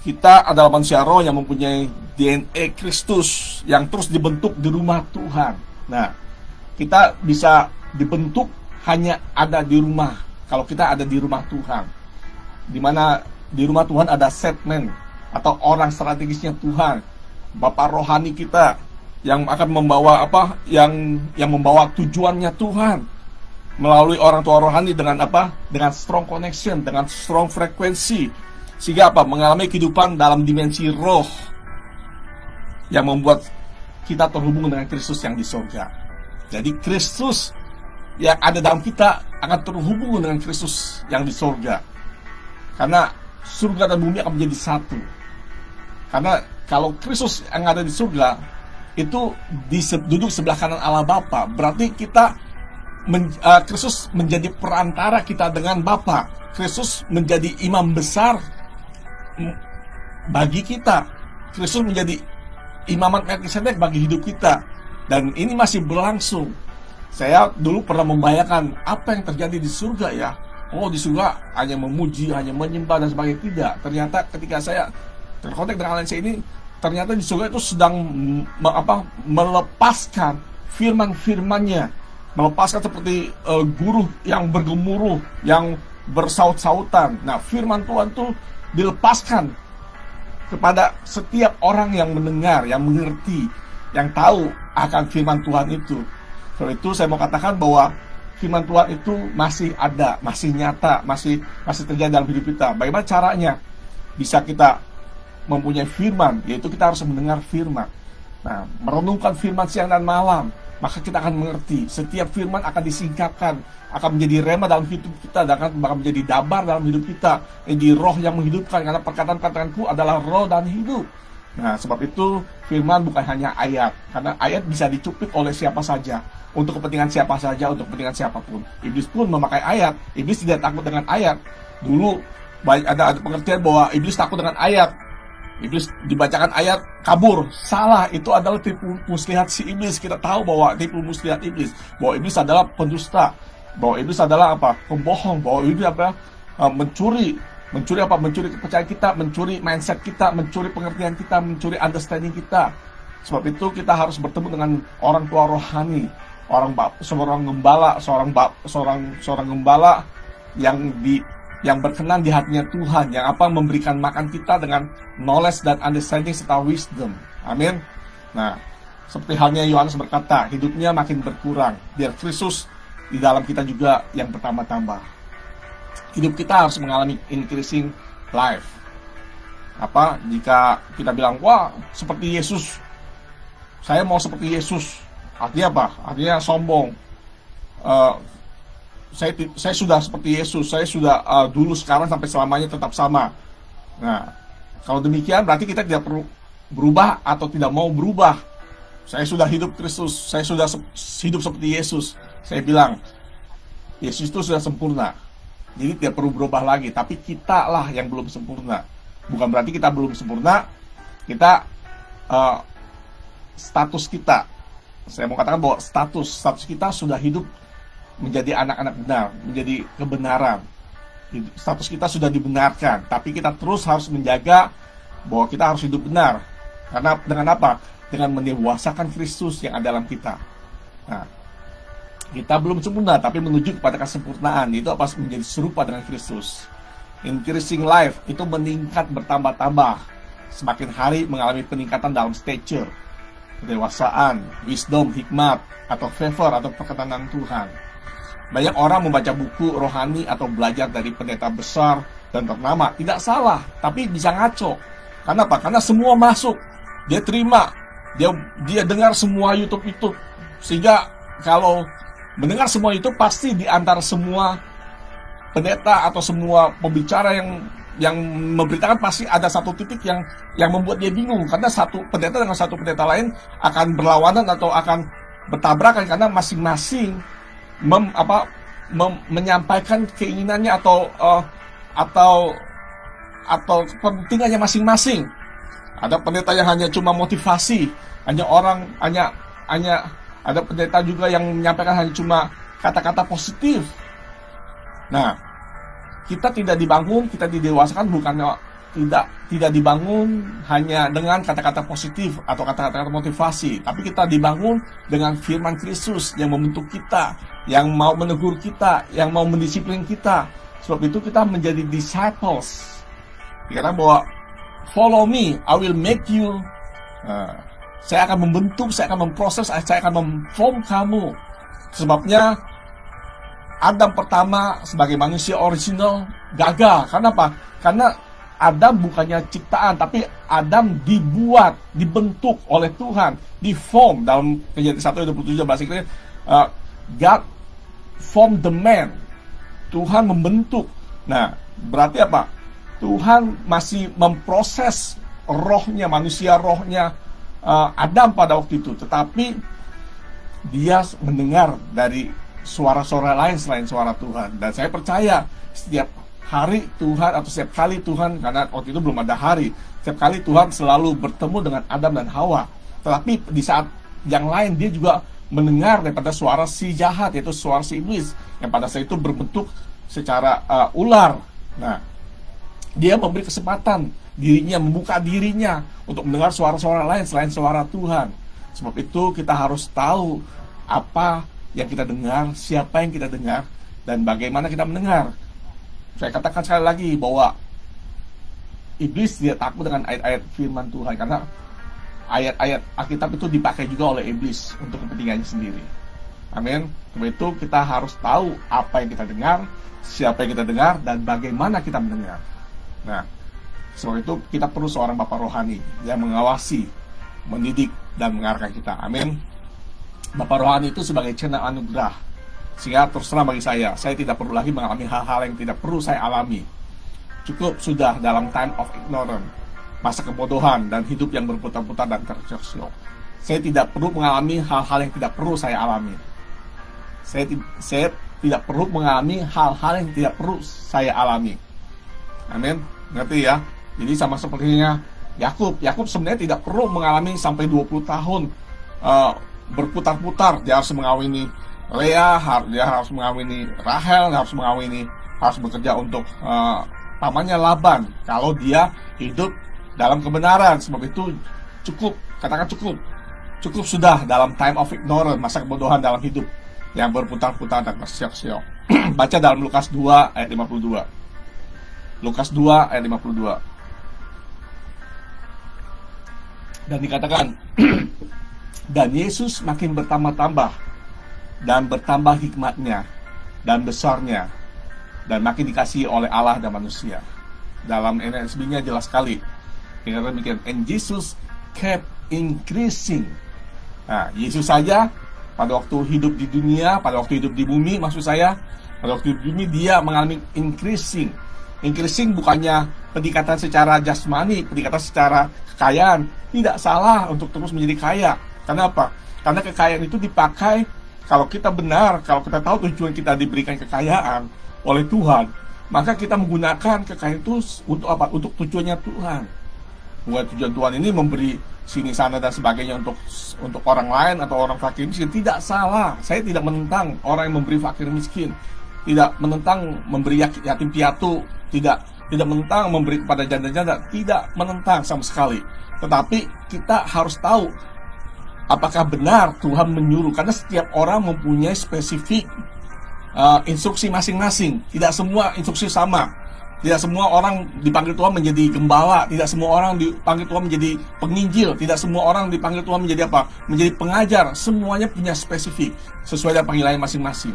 kita adalah manusia roh yang mempunyai DNA Kristus yang terus dibentuk di rumah Tuhan. Nah, kita bisa dibentuk hanya ada di rumah kalau kita ada di rumah Tuhan. Dimana di rumah Tuhan ada setman atau orang strategisnya Tuhan, Bapak rohani kita yang akan membawa apa? Yang membawa tujuannya Tuhan melalui orang tua rohani dengan apa? Dengan strong connection, dengan strong frekuensi, sehingga apa? Mengalami kehidupan dalam dimensi roh yang membuat kita terhubung dengan Kristus yang di surga. Jadi Kristus yang ada dalam kita akan terhubung dengan Kristus yang di surga. Karena surga dan bumi akan menjadi satu. Karena kalau Kristus yang ada di surga itu duduk sebelah kanan Allah Bapa, berarti kita Kristus menjadi perantara kita dengan Bapa. Kristus menjadi imam besar bagi kita. Kristus menjadi imamat Melkisedek bagi hidup kita. Dan ini masih berlangsung. Saya dulu pernah membayangkan apa yang terjadi di surga ya. Oh, di surga hanya memuji, hanya menyembah dan sebagainya. Tidak. Ternyata ketika saya terkontak dengan Alensia ini, ternyata di surga itu sedang melepaskan firman-firmannya, melepaskan seperti guru yang bergemuruh, yang bersaut-sautan. Nah, firman Tuhan itu dilepaskan kepada setiap orang yang mendengar, yang mengerti, yang tahu akan firman Tuhan itu. Karena itu saya mau katakan bahwa firman Tuhan itu masih ada, masih nyata, masih terjadi dalam hidup kita. Bagaimana caranya bisa kita mempunyai firman? Yaitu kita harus mendengar firman. Nah, merenungkan firman siang dan malam, maka kita akan mengerti. Setiap firman akan disingkapkan, akan menjadi rema dalam hidup kita, dan akan menjadi dabar dalam hidup kita. Jadi roh yang menghidupkan, karena perkataan-perkataanku adalah roh dan hidup. Nah, sebab itu firman bukan hanya ayat, karena ayat bisa dicuplik oleh siapa saja, untuk kepentingan siapa saja, untuk kepentingan siapapun. Iblis pun memakai ayat. Iblis tidak takut dengan ayat. Dulu ada pengertian bahwa iblis takut dengan ayat. Iblis dibacakan ayat kabur. Salah, itu adalah tipu muslihat si iblis. Kita tahu bahwa tipu muslihat iblis, bahwa iblis adalah pendusta, bahwa iblis adalah apa? Pembohong, bahwa iblis apa? Mencuri apa? Mencuri kepercayaan kita, mencuri mindset kita, mencuri pengertian kita, mencuri understanding kita. Sebab itu kita harus bertemu dengan orang tua rohani, seorang gembala yang berkenan di hatinya Tuhan, yang apa? Memberikan makan kita dengan knowledge dan understanding serta wisdom. Amin. Nah, seperti halnya Yohanes berkata, hidupnya makin berkurang, biar Kristus di dalam kita juga yang bertambah-tambah. Hidup kita harus mengalami increasing life. Apa? Jika kita bilang, wah, seperti Yesus, saya mau seperti Yesus, artinya apa? Artinya sombong. Saya sudah seperti Yesus, saya sudah dulu, sekarang, sampai selamanya tetap sama. Nah, kalau demikian berarti kita tidak perlu berubah atau tidak mau berubah. Saya sudah hidup Kristus, saya sudah hidup seperti Yesus. Saya bilang, Yesus itu sudah sempurna, jadi tidak perlu berubah lagi. Tapi kita lah yang belum sempurna. Bukan berarti kita belum sempurna, kita status kita, saya mau katakan bahwa status kita sudah hidup menjadi anak-anak benar, menjadi kebenaran. Status kita sudah dibenarkan, tapi kita terus harus menjaga bahwa kita harus hidup benar. Karena dengan apa? Dengan mendewasakan Kristus yang ada dalam kita. Nah, kita belum sempurna, tapi menuju kepada kesempurnaan. Itu apa? Menjadi serupa dengan Kristus. Increasing life itu meningkat bertambah-tambah. Semakin hari mengalami peningkatan dalam stature, kedewasaan, wisdom, hikmat, atau favor, atau perkenanan Tuhan. Banyak orang membaca buku rohani atau belajar dari pendeta besar dan ternama. Tidak salah, tapi bisa ngaco. Karena apa? Karena semua masuk. Dia terima. Dia dengar semua YouTube. Sehingga kalau mendengar semua itu, pasti di antara semua pendeta atau semua pembicara yang memberitakan, pasti ada satu titik yang membuat dia bingung. Karena satu pendeta dengan satu pendeta lain akan berlawanan atau akan bertabrakan, karena masing-masing menyampaikan keinginannya atau kepentingannya masing-masing. Ada pendeta yang hanya cuma motivasi, hanya ada pendeta juga yang menyampaikan hanya cuma kata-kata positif. Nah, kita tidak dibangun, kita didewasakan bukannya tidak dibangun hanya dengan kata-kata positif atau kata-kata motivasi, tapi kita dibangun dengan firman Kristus yang membentuk kita, yang mau menegur kita, yang mau mendisiplin kita. Sebab itu kita menjadi disciples. Dikatakan bahwa follow me, I will make you. Saya akan membentuk, saya akan memproses, saya akan memform kamu. Sebabnya Adam pertama sebagai manusia original gagal. Karena apa? Karena Adam bukannya ciptaan, tapi Adam dibentuk oleh Tuhan, diform. Dalam Kejadian 1:27 bahasa Inggris, God formed the man. Tuhan membentuk. Nah, berarti apa? Tuhan masih memproses rohnya, manusia rohnya Adam pada waktu itu. Tetapi dia mendengar dari suara-suara lain selain suara Tuhan. Dan saya percaya setiap hari Tuhan, atau setiap kali Tuhan, karena waktu itu belum ada hari, setiap kali Tuhan selalu bertemu dengan Adam dan Hawa. Tetapi di saat yang lain dia juga mendengar daripada suara si jahat, yaitu suara si iblis, yang pada saat itu berbentuk secara ular. Nah, dia memberi kesempatan dirinya, membuka dirinya untuk mendengar suara-suara lain selain suara Tuhan. Sebab itu kita harus tahu apa yang kita dengar, siapa yang kita dengar, dan bagaimana kita mendengar. Saya katakan sekali lagi bahwa iblis tidak takut dengan ayat-ayat firman Tuhan, karena ayat-ayat Alkitab itu dipakai juga oleh iblis untuk kepentingannya sendiri. Amin. Sebab itu kita harus tahu apa yang kita dengar, siapa yang kita dengar, dan bagaimana kita mendengar. Nah, sebab itu kita perlu seorang Bapak rohani yang mengawasi, mendidik, dan mengarahkan kita. Amin. Bapak rohani itu sebagai channel anugerah, sehingga terus terang bagi saya tidak perlu lagi mengalami hal-hal yang tidak perlu saya alami. Cukup sudah dalam time of ignorance, masa kebodohan dan hidup yang berputar-putar dan tersiok-siok. Saya tidak perlu mengalami hal-hal yang tidak perlu saya alami. Saya tidak perlu mengalami hal-hal yang tidak perlu saya alami. Amin. Ngerti ya? Jadi sama sepertinya Yakub sebenarnya tidak perlu mengalami sampai 20 tahun berputar-putar. Dia harus mengawini Lea, dia harus mengawini Rahel, harus bekerja untuk pamannya Laban. Kalau dia hidup dalam kebenaran, sebab itu cukup, katakan cukup sudah dalam time of ignorance, masa kebodohan dalam hidup yang berputar-putar dan tersiok-siok. Baca dalam Lukas 2 ayat 52. Lukas 2 ayat 52. Dan dikatakan, dan Yesus makin bertambah-tambah, dan bertambah hikmatnya, dan besarnya, dan makin dikasihi oleh Allah dan manusia. Dalam NSB-nya jelas sekali. Dikatakan demikian, and Jesus kept increasing. Nah, Yesus saja pada waktu hidup di dunia, pada waktu hidup di bumi, maksud saya, pada waktu hidup di bumi dia mengalami increasing. Increasing bukannya peningkatan secara jasmani, peningkatan secara kekayaan. Tidak salah untuk terus menjadi kaya. Karena apa? Karena kekayaan itu dipakai kalau kita benar, kalau kita tahu tujuan kita diberikan kekayaan oleh Tuhan, maka kita menggunakan kekayaan itu untuk apa? Untuk tujuannya Tuhan. Bukan tujuan Tuhan ini memberi sini sana dan sebagainya untuk orang lain atau orang fakir miskin. Tidak salah. Saya tidak menentang orang yang memberi fakir miskin, tidak menentang memberi yatim piatu, tidak menentang memberi kepada janda-janda, tidak menentang sama sekali. Tetapi kita harus tahu apakah benar Tuhan menyuruh, karena setiap orang mempunyai spesifik instruksi masing-masing. Tidak semua instruksi sama. Tidak semua orang dipanggil Tuhan menjadi gembala, tidak semua orang dipanggil Tuhan menjadi penginjil, tidak semua orang dipanggil Tuhan menjadi apa? Menjadi pengajar. Semuanya punya spesifik sesuai dengan panggilan masing-masing.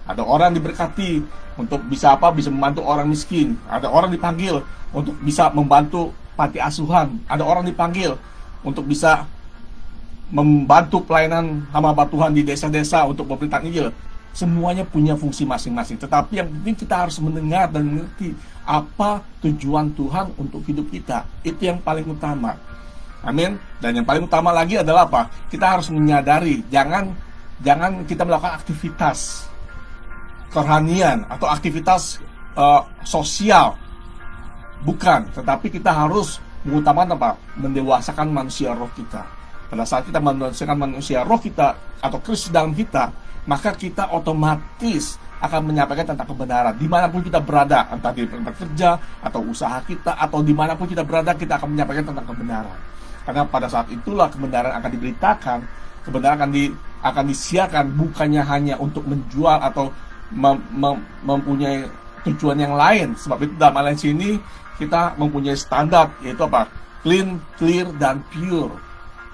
Ada orang diberkati untuk bisa apa? Bisa membantu orang miskin. Ada orang dipanggil untuk bisa membantu panti asuhan. Ada orang dipanggil untuk bisa membantu pelayanan hamba Tuhan di desa-desa untuk memberitakan Injil. Semuanya punya fungsi masing-masing. Tetapi yang penting kita harus mendengar dan mengerti apa tujuan Tuhan untuk hidup kita. Itu yang paling utama. Amin. Dan yang paling utama lagi adalah apa? Kita harus menyadari, jangan kita melakukan aktivitas kerohanian atau aktivitas sosial. Bukan, tetapi kita harus mengutamakan apa? Mendewasakan manusia roh kita. Pada saat kita mendewasakan manusia roh kita atau Kristus dalam kita, maka kita otomatis akan menyampaikan tentang kebenaran dimanapun kita berada, entah di tempat kerja atau usaha kita atau dimanapun kita berada, kita akan menyampaikan tentang kebenaran. Karena pada saat itulah kebenaran akan diberitakan, kebenaran akan disiarkan, bukannya hanya untuk menjual atau mempunyai tujuan yang lain. Sebab itu dalam hal sini kita mempunyai standar, yaitu apa? Clean, clear, dan pure.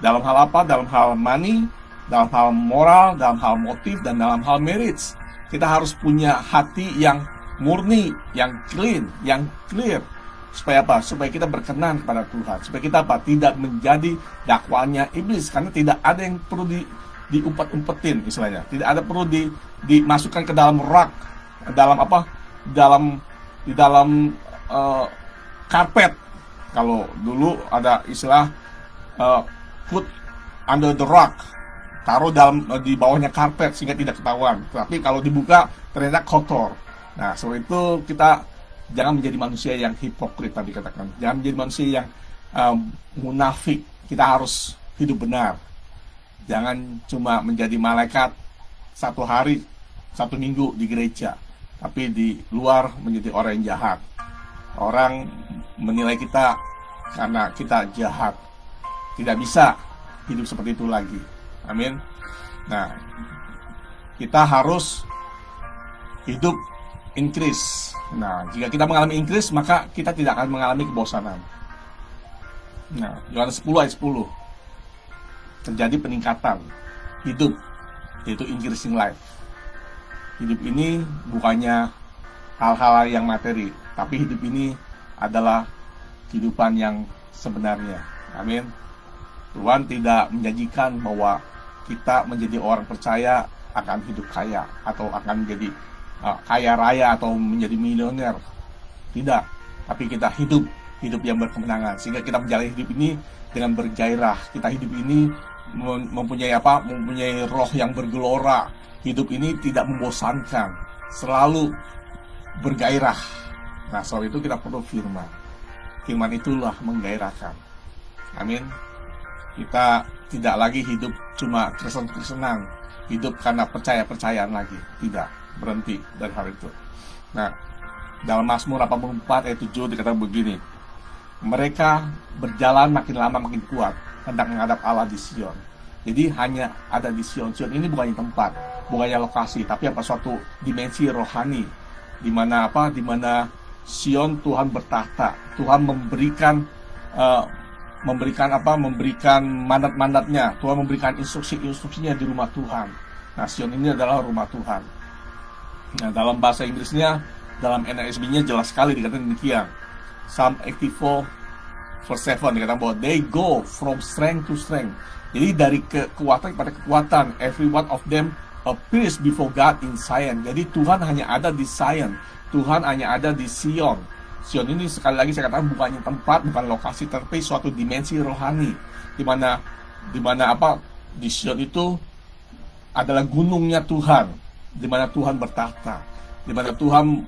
Dalam hal apa? Dalam hal money, dalam hal moral, dalam hal motif, dan dalam hal marriage. Kita harus punya hati yang murni, yang clean, yang clear. Supaya apa? Supaya kita berkenan kepada Tuhan. Supaya kita apa? Tidak menjadi dakwaannya iblis. Karena tidak ada yang perlu diumpet-umpetin istilahnya. Tidak ada perlu dimasukkan ke dalam rak, dalam apa? Di dalam karpet. Kalau dulu ada istilah put under the rug, taruh di bawahnya karpet sehingga tidak ketahuan. Tapi kalau dibuka ternyata kotor. Nah, sebab itu kita jangan menjadi manusia yang hipokrit tadi katakan. Jangan menjadi manusia yang munafik. Kita harus hidup benar. Jangan cuma menjadi malaikat satu hari, satu minggu di gereja, tapi di luar menjadi orang yang jahat. Orang menilai kita karena kita jahat. Tidak bisa hidup seperti itu lagi. Amin. Nah, kita harus hidup increase. Nah, jika kita mengalami increase, maka kita tidak akan mengalami kebosanan. Nah, Yohanes 10 ayat 10. Terjadi peningkatan hidup, yaitu increasing life. Hidup ini bukannya hal-hal yang materi, tapi hidup ini adalah kehidupan yang sebenarnya. Amin. Tuhan tidak menjanjikan bahwa kita menjadi orang percaya akan hidup kaya atau akan menjadi kaya raya atau menjadi milioner. Tidak, tapi kita hidup yang berkemenangan sehingga kita menjalani hidup ini dengan bergairah. Kita hidup ini mempunyai apa? Mempunyai roh yang bergelora. Hidup ini tidak membosankan, selalu bergairah. Nah, sebab itu kita perlu firman. Firman itulah menggairahkan. Amin. Kita tidak lagi hidup cuma Kristen-Kristenan, hidup karena percaya-percayaan lagi. Tidak, berhenti dari hal itu. Nah, dalam Mazmur 84 ayat 7 dikatakan begini, mereka berjalan makin lama makin kuat hendak menghadap Allah di Sion. Jadi hanya ada di Sion. Sion ini bukannya tempat, bukannya lokasi, tapi apa? Suatu dimensi rohani, di mana apa? Di mana Sion Tuhan bertahta, Tuhan memberikan mandat-mandatnya, Tuhan memberikan instruksi-instruksinya di rumah Tuhan. Nah, Sion ini adalah rumah Tuhan. Nah, dalam bahasa Inggrisnya, dalam NASB-nya jelas sekali dikatakan demikian. Psalm 84 verse 7 dikatakan bahwa they go from strength to strength. Jadi dari kekuatan kepada kekuatan, every one of them appears before God in Zion. Jadi Tuhan hanya ada di Zion, Tuhan hanya ada di Sion. Sion ini sekali lagi saya katakan bukannya tempat, bukan lokasi, tapi suatu dimensi rohani, di mana apa? Di Sion itu adalah gunungnya Tuhan, di mana Tuhan bertahta, di mana Tuhan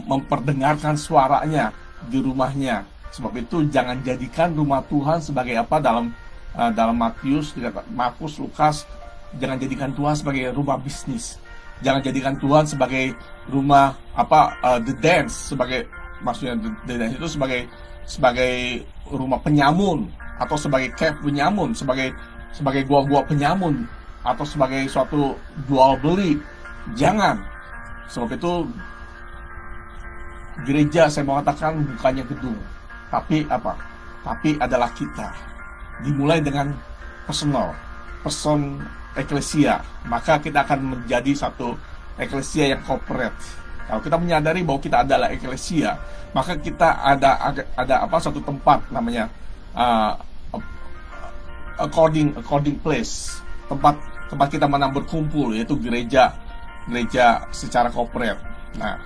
memperdengarkan suaranya di rumahnya. Sebab itu jangan jadikan rumah Tuhan sebagai apa? Dalam Matius, Markus, Lukas, jangan jadikan Tuhan sebagai rumah bisnis. Jangan jadikan Tuhan sebagai rumah apa? The dance, sebagai maksudnya the dance itu sebagai rumah penyamun, atau sebagai cave penyamun, sebagai gua-gua penyamun, atau sebagai suatu jual beli. Jangan. Sebab itu gereja, saya mau katakan, bukannya gedung, tapi apa? Tapi adalah kita. Dimulai dengan person eklesia, maka kita akan menjadi satu eklesia yang corporate. Kalau kita menyadari bahwa kita adalah eklesia, maka kita ada apa? Satu tempat namanya according place, tempat kita mana berkumpul, yaitu gereja secara corporate. Nah,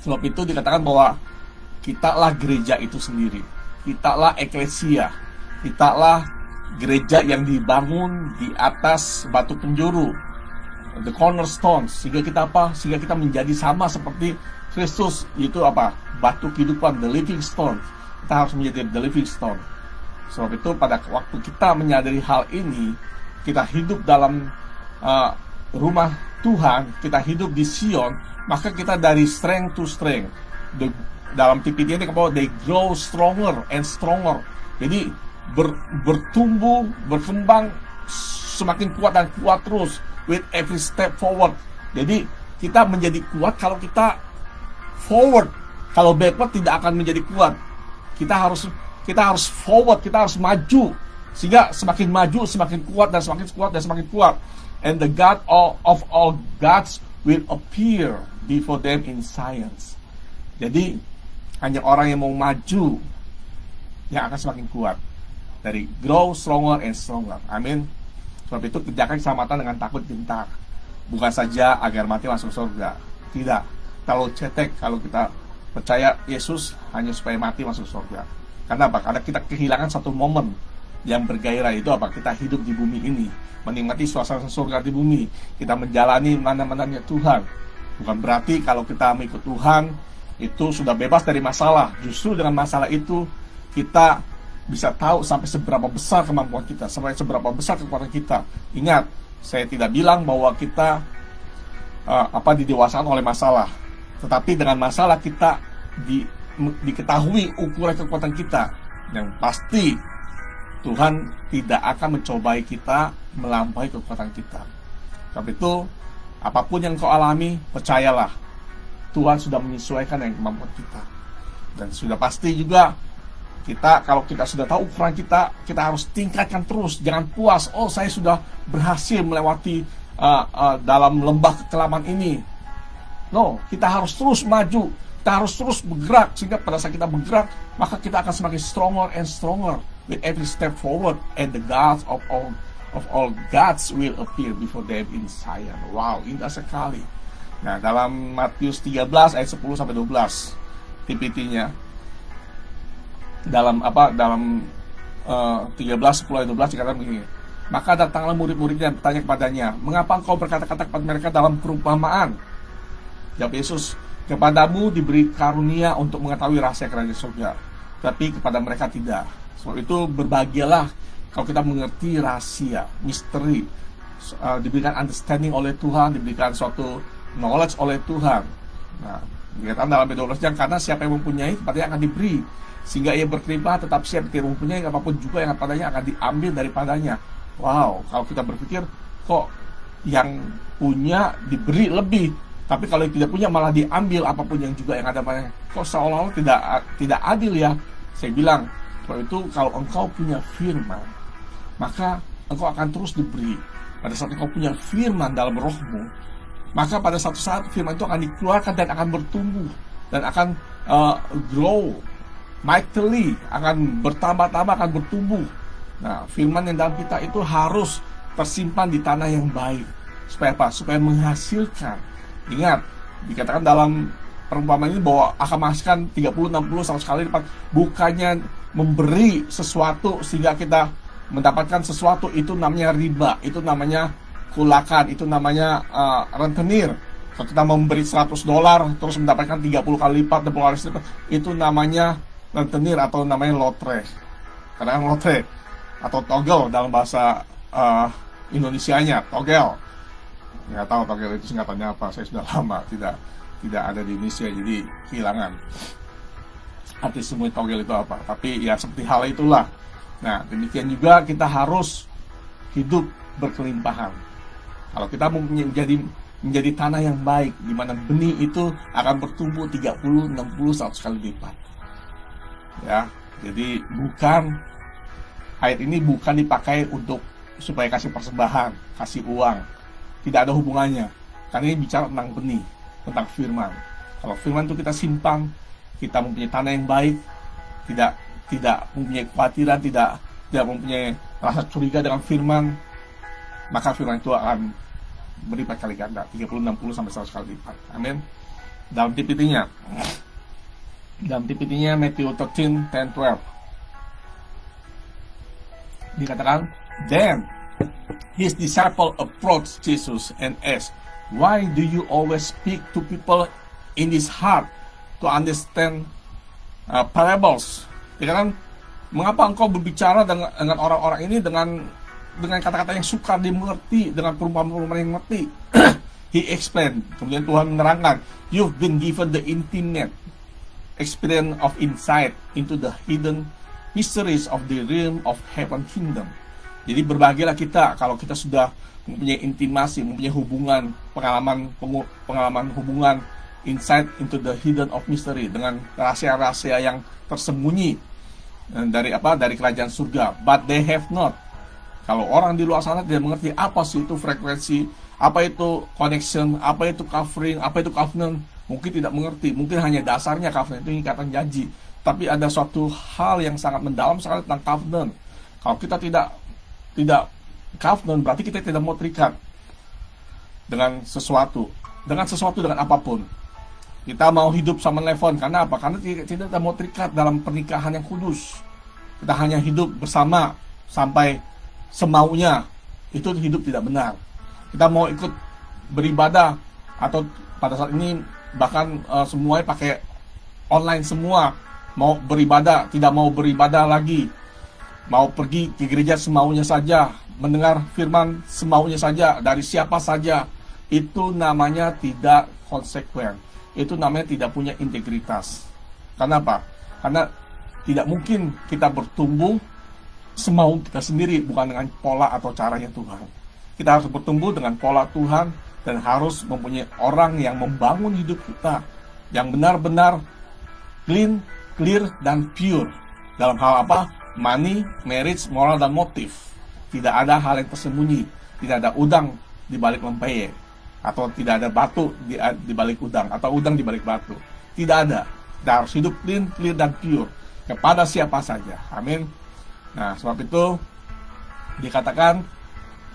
sebab itu dikatakan bahwa kitalah gereja itu sendiri, kitalah eklesia, kitalah gereja yang dibangun di atas batu penjuru. the cornerstone, sehingga kita apa? Sehingga kita menjadi sama seperti Kristus, yaitu apa? Batu kehidupan, the living stone. Kita harus menjadi the living stone. Sebab itu pada waktu kita menyadari hal ini, kita hidup dalam rumah Tuhan, kita hidup di Sion, maka kita dari strength to strength. Dalam TPT ini bahwa they grow stronger and stronger. Jadi bertumbuh, berkembang semakin kuat dan kuat terus with every step forward. Jadi kita menjadi kuat kalau kita forward. Kalau backward tidak akan menjadi kuat. Kita harus forward, kita harus maju. Sehingga semakin maju, semakin kuat dan semakin kuat dan semakin kuat. And the God of all gods will appear before them in science. Jadi hanya orang yang mau maju yang akan semakin kuat. Dari grow stronger and stronger. Amin. Sebab itu kerjakan keselamatan dengan takut gentar. Bukan saja agar mati masuk surga. Tidak. Terlalu cetek kalau kita percaya Yesus hanya supaya mati masuk surga. Karena apa? Karena kita kehilangan satu momen yang bergairah. Itu apa? Kita hidup di bumi ini, menikmati suasana surga di bumi. Kita menjalani mana-mananya Tuhan. Bukan berarti kalau kita mengikut Tuhan itu sudah bebas dari masalah. Justru dengan masalah itu kita bisa tahu sampai seberapa besar kemampuan kita, sampai seberapa besar kekuatan kita. Ingat, saya tidak bilang bahwa kita didewasakan oleh masalah, tetapi dengan masalah kita diketahui ukuran kekuatan kita. Yang pasti Tuhan tidak akan mencobai kita melampaui kekuatan kita. Sebab itu apapun yang kau alami, percayalah Tuhan sudah menyesuaikan dengan kemampuan kita. Dan sudah pasti juga kalau kita sudah tahu ukuran kita harus tingkatkan terus. Jangan puas, oh saya sudah berhasil melewati dalam lembah kekelaman ini. No, kita harus terus maju. Kita harus terus bergerak. Sehingga pada saat kita bergerak, maka kita akan semakin stronger and stronger with every step forward. And the gods of all gods will appear before them in Zion. Wow, indah sekali. Nah, dalam Matius 13 ayat 10 sampai 12 TPT-nya. Dalam 13, 10 ayat 12 dikatakan begini. Maka datanglah murid-muridnya dan bertanya kepadanya, "Mengapa engkau berkata-kata kepada mereka dalam perumpamaan?" Jawab Yesus, "Kepadamu diberi karunia untuk mengetahui rahasia kerajaan surga, tapi kepada mereka tidak. Sebab itu berbahagialah kalau kita mengerti rahasia, misteri, diberikan understanding oleh Tuhan, diberikan suatu knowledge oleh Tuhan." Nah, dikatakan dalam ayat 12, karena siapa yang mempunyai kepadanya akan diberi, sehingga ia berkelimpah, tetapi siapa yang tidak mempunyai, apapun juga yang padanya akan diambil daripadanya. Wow, kalau kita berpikir kok yang punya diberi lebih, tapi kalau yang tidak punya malah diambil apapun yang juga yang ada padanya, kok seolah-olah tidak adil ya. Saya bilang, sebab itu kalau engkau punya firman, maka engkau akan terus diberi. Pada saat engkau punya firman dalam rohmu, maka pada satu saat firman itu akan dikeluarkan dan akan bertumbuh dan akan grow mightily, akan bertambah-tambah, akan bertumbuh. Nah, firman yang dalam kita itu harus tersimpan di tanah yang baik. Supaya apa? Supaya menghasilkan. Ingat, dikatakan dalam perumpamaan ini bahwa akan menghasilkan 30, 60, 100 kali lipat. Bukannya memberi sesuatu sehingga kita mendapatkan sesuatu, itu namanya riba, itu namanya kulakan, itu namanya rentenir. Kalau kita memberi $100 terus mendapatkan 30 kali lipat, 20 kali lipat, itu namanya rentenir atau namanya lotre. Kadang lotre atau togel dalam bahasa Indonesianya, togel. Nggak tahu togel itu singkatannya apa, saya sudah lama tidak ada di Indonesia, jadi kehilangan arti semua togel itu apa. Tapi ya seperti hal itulah. Nah, demikian juga kita harus hidup berkelimpahan. Kalau kita mau menjadi tanah yang baik, di mana benih itu akan bertumbuh 30, 60, 100 kali lipat. Ya, jadi ayat ini bukan dipakai untuk supaya kasih persembahan, kasih uang. Tidak ada hubungannya. Karena ini bicara tentang benih, tentang firman. Kalau firman itu kita simpan, kita mempunyai tanah yang baik, tidak mempunyai kekhawatiran, tidak mempunyai rasa curiga dengan firman, maka firman itu akan berlipat kali ganda, 30, 60 sampai 100 kali lipat. Amin. Dalam TPT-nya Matthew 13, 10, 12 dikatakan, "Then his disciple approached Jesus and asked, "Why do you always speak to people in this hard to understand parables?" Dikatakan, mengapa engkau berbicara dengan orang-orang ini dengan kata-kata yang sukar dimengerti, dengan perumpamaan-perumpamaan yang mengerti? He explained. Kemudian Tuhan menerangkan, "You've been given the intimate experience of insight into the hidden mysteries of the realm of heaven kingdom." Jadi berbahagialah kita kalau kita sudah mempunyai intimasi, mempunyai hubungan, pengalaman hubungan, insight into the hidden of mystery, dengan rahasia-rahasia yang tersembunyi dari kerajaan surga. But they have not. Kalau orang di luar sana tidak mengerti apa sih itu frekuensi, apa itu connection, apa itu covering, apa itu covenant, mungkin tidak mengerti. Mungkin hanya dasarnya covenant itu ikatan janji, tapi ada suatu hal yang sangat mendalam sekali tentang covenant. Kalau kita tidak covenant, berarti kita tidak mau terikat dengan sesuatu dengan apapun. Kita mau hidup sama nelfon, karena apa? Karena tidak mau terikat dalam pernikahan yang kudus. Kita hanya hidup bersama sampai semaunya, itu hidup tidak benar. Kita mau ikut beribadah, atau pada saat ini bahkan semuanya pakai online semua, mau beribadah, tidak mau beribadah lagi, mau pergi ke gereja semaunya saja, mendengar firman semaunya saja, dari siapa saja. Itu namanya tidak konsekuen. Itu namanya tidak punya integritas. Kenapa? Karena tidak mungkin kita bertumbuh semau kita sendiri, bukan dengan pola atau caranya Tuhan. Kita harus bertumbuh dengan pola Tuhan, dan harus mempunyai orang yang membangun hidup kita, yang benar-benar clean, clear, dan pure. Dalam hal apa? Money, marriage, moral, dan motif. Tidak ada hal yang tersembunyi. Tidak ada udang di balik lempeye, atau tidak ada batu di balik udang, atau udang di balik batu. Tidak ada. Kita harus hidup clean, clear, dan pure kepada siapa saja. Amin. Nah, sebab itu dikatakan,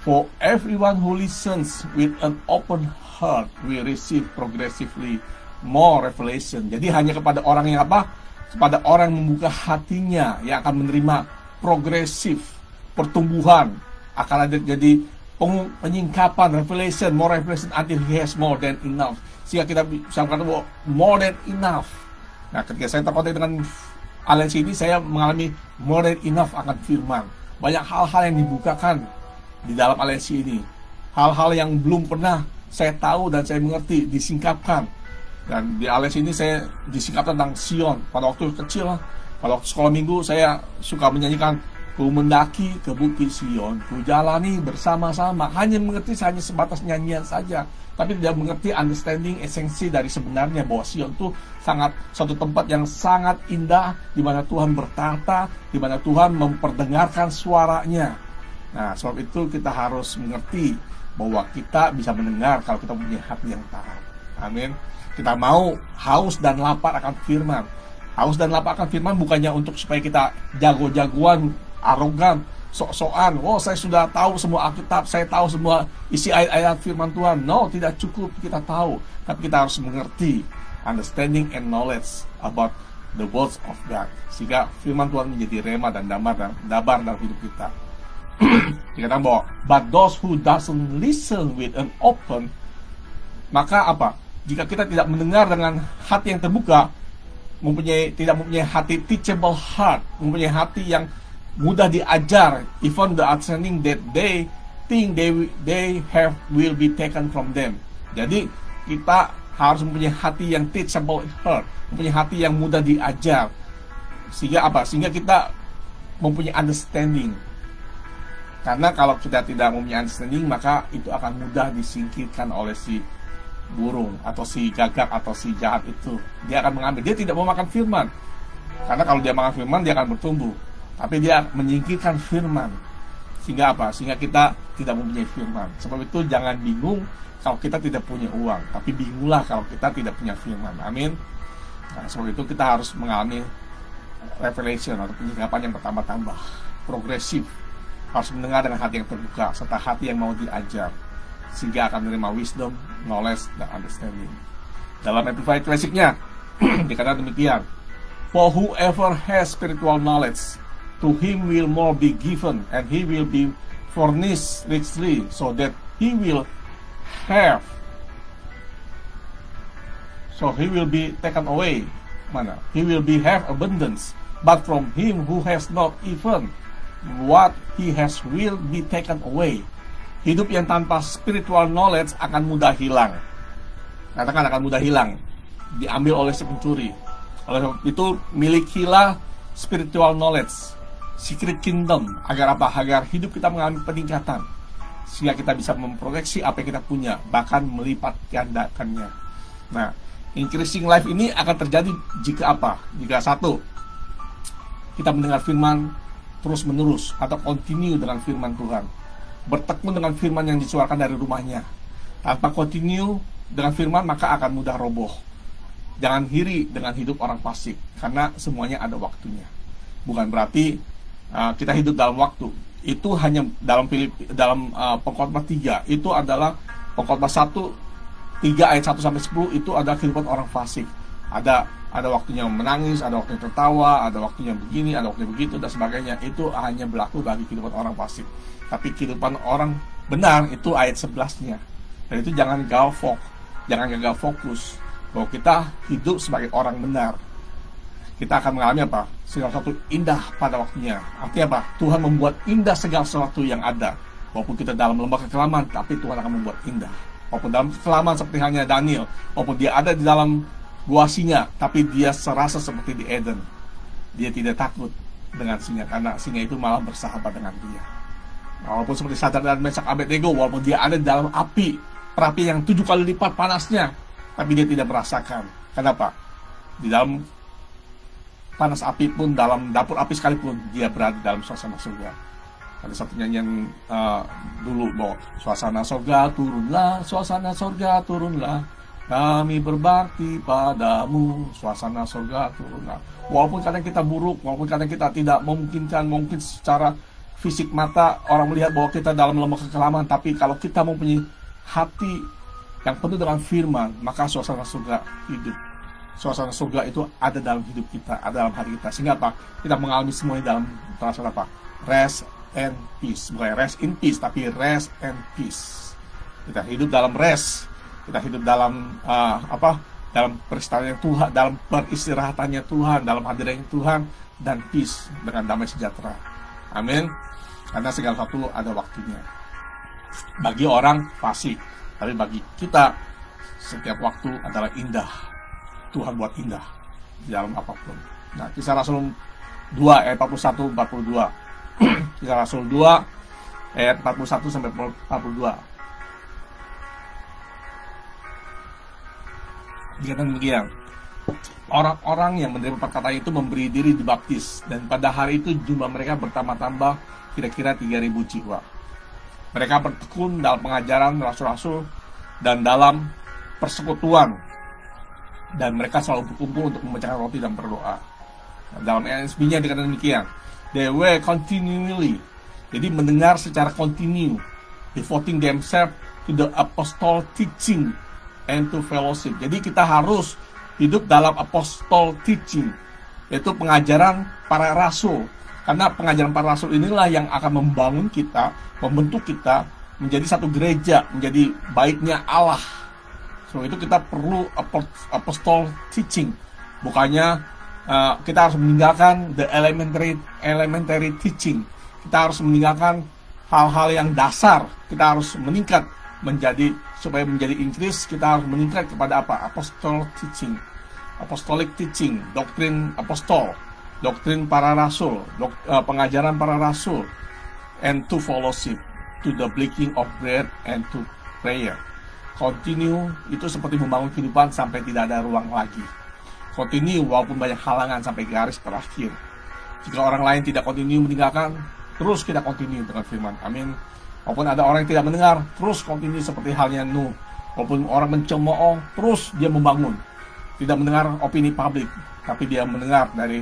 "For everyone who listens with an open heart will receive progressively more revelation." Jadi hanya kepada orang yang apa? Kepada orang yang membuka hatinya yang akan menerima progresif pertumbuhan, akan ada jadi penyingkapan, revelation, more revelation until he has more than enough. Sehingga kita bisa berkata bahwa more than enough. Nah, ketika saya terkontak dengan aliansi ini, saya mengalami more than enough akan firman. Banyak hal-hal yang dibukakan di dalam aliansi ini. Hal-hal yang belum pernah saya tahu dan saya mengerti, disingkapkan. Dan di aliansi ini saya disingkapkan tentang Sion. Pada waktu kecil, pada waktu sekolah minggu, saya suka menyanyikan, "Ku mendaki ke bukit Sion, ku jalani bersama-sama." Hanya mengerti, hanya sebatas nyanyian saja, tapi tidak mengerti understanding esensi dari sebenarnya bahwa Sion itu suatu tempat yang sangat indah, di mana Tuhan bertata, di mana Tuhan memperdengarkan suaranya. Nah, sebab itu kita harus mengerti bahwa kita bisa mendengar kalau kita punya hati yang taat. Amin. Kita mau haus dan lapar akan firman. Haus dan lapar akan firman bukannya untuk supaya kita jago-jagoan, arogan, sok-sokan. "Oh, saya sudah tahu semua Alkitab, saya tahu semua isi ayat-ayat firman Tuhan." No, tidak cukup kita tahu, tapi kita harus mengerti, understanding and knowledge about the words of God, sehingga firman Tuhan menjadi rema dan dabar dalam hidup kita. Dikatakan bahwa, "But those who doesn't listen with an open," maka apa? Jika kita tidak mendengar dengan hati yang terbuka, tidak mempunyai hati teachable heart, mempunyai hati yang mudah diajar, even the understanding that they think they have will be taken from them. Jadi kita harus mempunyai hati yang teachable heart, mempunyai hati yang mudah diajar. Sehingga apa? Sehingga kita mempunyai understanding. Karena kalau kita tidak mempunyai understanding, maka itu akan mudah disingkirkan oleh si burung atau si gagak atau si jahat itu. Dia akan mengambil, dia tidak mau makan firman. Karena kalau dia makan firman, dia akan bertumbuh. Tapi dia menyingkirkan firman. Sehingga apa? Sehingga kita tidak mempunyai firman. Sebab itu jangan bingung kalau kita tidak punya uang, tapi bingunglah kalau kita tidak punya firman. Amin. Nah, sebab itu kita harus mengalami revelation atau penyingkapan yang bertambah-tambah, progresif. Harus mendengar dengan hati yang terbuka, serta hati yang mau diajar, sehingga akan menerima wisdom, knowledge, dan understanding. Dalam Amplified Classic-nya dikatakan demikian, "For whoever has spiritual knowledge, to him will more be given, and he will be furnish richly, so that he will have, so he will be taken away. Mana? He will be have abundance, but from him who has not, even what he has will be taken away. Hidup yang tanpa spiritual knowledge akan mudah hilang. Katakan akan mudah hilang, diambil oleh si pencuri. Oleh sebab itu, milikilah spiritual knowledge, secret kingdom, agar apa? Agar hidup kita mengalami peningkatan, sehingga kita bisa memproteksi apa yang kita punya, bahkan melipat gandakannya. Nah, increasing life ini akan terjadi jika apa? Jika satu, kita mendengar firman terus menerus, atau continue dengan firman Tuhan, bertekun dengan firman yang disuarakan dari rumahnya. Tanpa continue dengan firman, maka akan mudah roboh. Jangan iri dengan hidup orang fasik, karena semuanya ada waktunya. Bukan berarti kita hidup dalam waktu. Itu hanya dalam Pengkhotbah 3, itu adalah Pengkhotbah 3 ayat 1 sampai 10, itu adalah kehidupan orang fasik. Ada waktunya menangis, ada waktunya tertawa, ada waktunya begini, ada waktunya begitu, dan sebagainya. Itu hanya berlaku bagi kehidupan orang fasik. Tapi kehidupan orang benar itu ayat 11-nya. Dan itu jangan gagal fokus bahwa kita hidup sebagai orang benar. Kita akan mengalami apa? Segala sesuatu indah pada waktunya. Artinya apa? Tuhan membuat indah segala sesuatu yang ada. Walaupun kita dalam lembah kekelaman, tapi Tuhan akan membuat indah. Walaupun dalam kekelaman seperti halnya Daniel, walaupun dia ada di dalam gua singa, tapi dia serasa seperti di Eden. Dia tidak takut dengan singa, karena singa itu malah bersahabat dengan dia. Walaupun seperti Sadrak dan Meshach Abednego, walaupun dia ada di dalam perapi yang 7 kali lipat panasnya, tapi dia tidak merasakan. Kenapa? Di dalam panas api pun, dalam dapur api sekalipun, dia berada dalam suasana surga. Ada satu nyanyian dulu bahwa suasana surga turunlah, kami berbakti padamu, suasana surga turunlah. Walaupun kadang kita buruk, walaupun kadang kita tidak memungkinkan, mungkin secara fisik mata orang melihat bahwa kita dalam lembah kekelaman, tapi kalau kita mempunyai hati yang penuh dengan firman, maka suasana surga hidup. Suasana surga itu ada dalam hidup kita, ada dalam hati kita. Sehingga apa? Kita mengalami semuanya dalam perasaan apa? Rest and peace. Bukan rest in peace, tapi rest and peace. Kita hidup dalam rest. Kita hidup dalam dalam peristirahatannya Tuhan, dalam peristirahatannya Tuhan, dalam hadirannya Tuhan, dan peace, dengan damai sejahtera. Amin. Karena segala sesuatu ada waktunya. Bagi orang fasik, tapi bagi kita setiap waktu adalah indah. Tuhan buat indah di dalam apapun. Nah, Kisah Rasul 2 ayat 41-42. Kisah Rasul 2 ayat 41 sampai 42. Dikatakan demikian, orang-orang yang menerima perkataan itu memberi diri dibaptis, dan pada hari itu jumlah mereka bertambah-tambah kira-kira 3.000 jiwa. Mereka bertekun dalam pengajaran rasul-rasul dan dalam persekutuan, dan mereka selalu berkumpul untuk memecahkan roti dan berdoa. Dalam NSB-nya dikatakan demikian, they were continually, jadi mendengar secara kontinu, devoting themselves to the apostolic teaching and to fellowship. Jadi kita harus hidup dalam apostol teaching, yaitu pengajaran para rasul. Karena pengajaran para rasul inilah yang akan membangun kita, membentuk kita menjadi satu gereja, menjadi baiknya Allah. So itu kita perlu apostol teaching. Bukannya kita harus meninggalkan the elementary teaching. Kita harus meninggalkan hal-hal yang dasar. Kita harus meningkat menjadi, supaya menjadi increase, kita harus meningkat kepada apa? Apostolic teaching, doktrin apostol, doktrin para rasul, pengajaran para rasul, and to fellowship, to the breaking of bread and to prayer. Continue itu seperti membangun kehidupan sampai tidak ada ruang lagi. Continue walaupun banyak halangan sampai garis terakhir. Jika orang lain tidak continue meninggalkan, terus kita continue dengan firman. Amin. Walaupun ada orang yang tidak mendengar, terus continue seperti halnya Nuh. Walaupun orang mencemooh, terus dia membangun. Tidak mendengar opini publik, tapi dia mendengar dari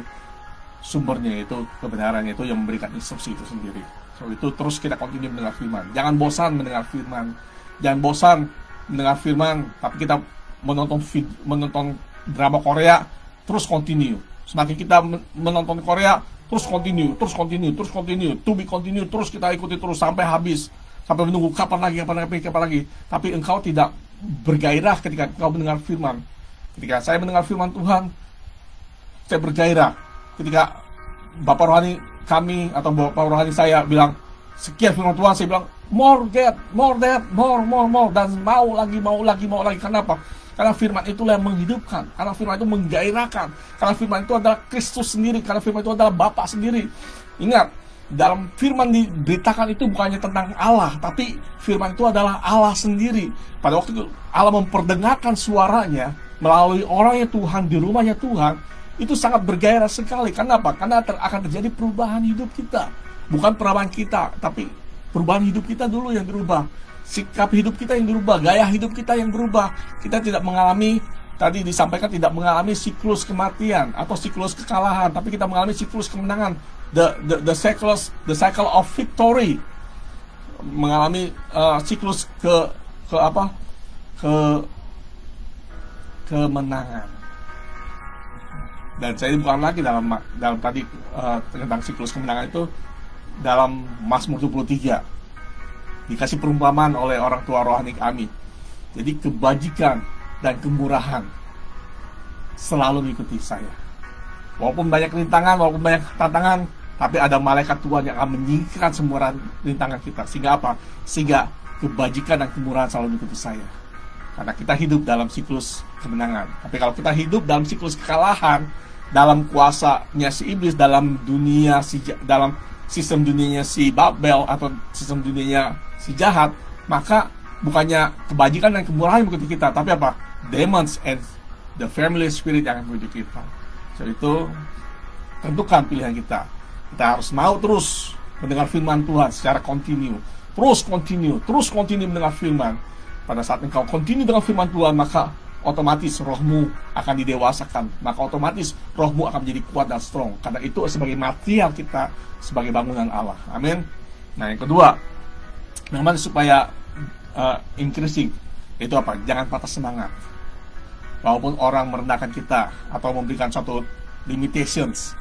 sumbernya, itu kebenarannya, itu yang memberikan instruksi itu sendiri. So itu terus kita continue mendengar firman. Jangan bosan mendengar firman. Jangan bosan mendengar firman, tapi kita menonton drama Korea, terus continue. Semakin kita menonton Korea, Terus continue, terus continue, terus continue, to be continue, terus kita ikuti terus sampai habis, sampai menunggu kapan lagi. Tapi engkau tidak bergairah ketika engkau mendengar firman. Ketika saya mendengar firman Tuhan, saya bergairah. Ketika Bapak rohani kami atau Bapak rohani saya bilang sekian firman Tuhan, saya bilang more, dan mau lagi. Kenapa? Karena firman itulah yang menghidupkan, karena firman itu menggairahkan, karena firman itu adalah Kristus sendiri, karena firman itu adalah Bapa sendiri. Ingat, dalam firman diberitakan itu bukannya tentang Allah, tapi firman itu adalah Allah sendiri. Pada waktu itu Allah memperdengarkan suaranya melalui orangnya Tuhan, di rumahnya Tuhan, itu sangat bergairah sekali. Kenapa? Karena akan terjadi perubahan hidup kita. Bukan perubahan kita, tapi perubahan hidup kita dulu yang dirubah. Sikap hidup kita yang berubah, gaya hidup kita yang berubah. Kita tidak mengalami, tadi disampaikan, tidak mengalami siklus kematian atau siklus kekalahan, tapi kita mengalami siklus kemenangan, the cycle of victory, mengalami siklus kemenangan. Dan saya bukan lagi dalam tadi tentang siklus kemenangan itu dalam Mazmur 23. Dikasih perumpamaan oleh orang tua rohani kami. Jadi kebajikan dan kemurahan selalu mengikuti saya. Walaupun banyak rintangan, walaupun banyak tantangan, tapi ada malaikat Tuhan yang akan menyingkirkan semua rintangan kita. Sehingga apa? Sehingga kebajikan dan kemurahan selalu mengikuti saya. Karena kita hidup dalam siklus kemenangan. Tapi kalau kita hidup dalam siklus kekalahan, dalam kuasanya si iblis, dalam dunia dalam sistem dunianya si Babel atau sistem dunianya si jahat, maka bukannya kebajikan dan kemurahan yang mengikuti kita, tapi apa? Demons and the family spirit yang akan mengikuti kita. So itu tentukan pilihan kita. Kita harus mau terus mendengar firman Tuhan secara kontinu, terus continue mendengar firman. Pada saat engkau continue dengan firman Tuhan, maka otomatis rohmu akan didewasakan, maka otomatis rohmu akan menjadi kuat dan strong, karena itu sebagai material kita sebagai bangunan Allah. Amin. Nah, yang kedua, bagaimana supaya increasing, itu apa? Jangan patah semangat. Walaupun orang merendahkan kita atau memberikan suatu limitations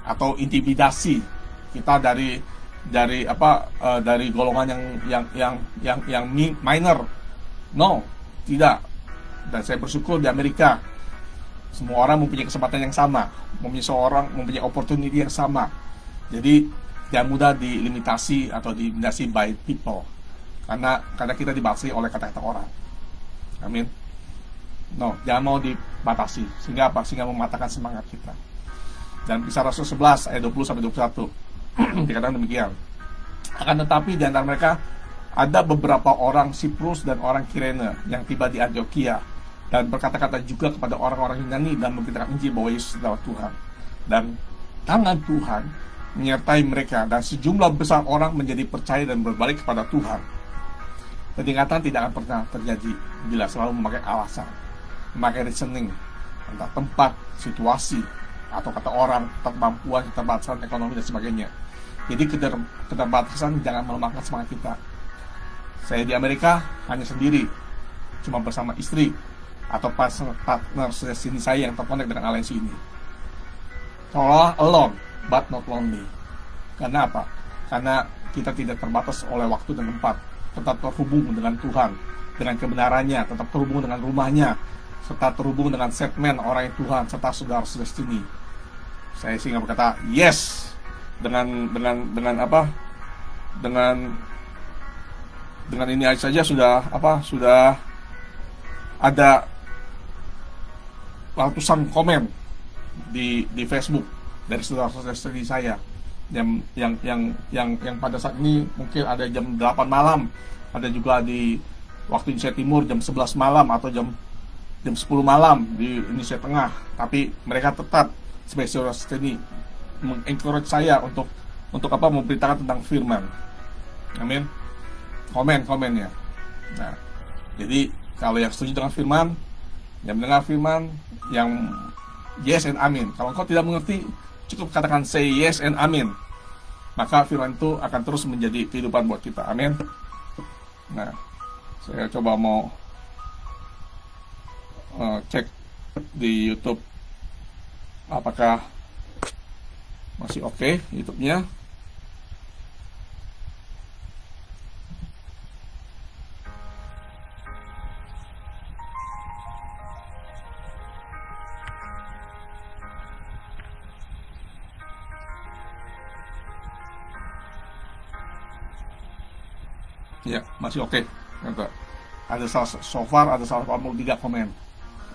atau intimidasi kita dari golongan yang minor. No, tidak. Dan saya bersyukur di Amerika semua orang mempunyai kesempatan yang sama, mempunyai opportunity yang sama. Jadi jangan mudah dilimitasi atau diintimidasi by people, karena kita dibatasi oleh kata-kata orang. Amin. No, jangan mau dibatasi sehingga apa? Sehingga mematahkan semangat kita. Dan Kisah Rasul 11 ayat 20-21 dikatakan demikian. Akan tetapi di antara mereka ada beberapa orang Siprus dan orang Kirene yang tiba di Antioquia dan berkata-kata juga kepada orang-orang Yunani dan memberitakan Injil bahwa Yesus adalah Tuhan. Dan tangan Tuhan menyertai mereka dan sejumlah besar orang menjadi percaya dan berbalik kepada Tuhan. Peningkatan tidak akan pernah terjadi bila selalu memakai alasan, memakai reasoning tentang tempat, situasi, atau kata orang, kemampuan, keterbatasan ekonomi dan sebagainya. Jadi keterbatasan jangan melemahkan semangat kita. Saya di Amerika hanya sendiri, cuma bersama istri atau partner sini saya yang terkonek dengan aliansi ini. Seolah alone, but not lonely. Karena apa? Karena kita tidak terbatas oleh waktu dan tempat, tetap terhubung dengan Tuhan, dengan kebenarannya, tetap terhubung dengan rumahnya, serta terhubung dengan segmen orang yang Tuhan, serta saudara-saudara sini. Saya sehingga berkata yes dengan ini saja sudah ada ratusan komen di Facebook dari saudara-saudara saya yang pada saat ini mungkin ada jam 8 malam, ada juga di waktu Indonesia Timur jam 11 malam atau jam 10 malam di Indonesia Tengah, tapi mereka tetap sebagai saudara ini mengencourage saya untuk memberitakan tentang firman. Amin. Komen-komennya. Nah, jadi kalau yang setuju dengan firman, yang mendengar firman, yang yes and amin. Kalau engkau tidak mengerti, cukup katakan say yes and amin. Maka firman itu akan terus menjadi kehidupan buat kita. Amin. Nah, saya coba mau cek di YouTube apakah masih oke YouTube-nya. Ya, masih oke. Ada so far ada 183 komen.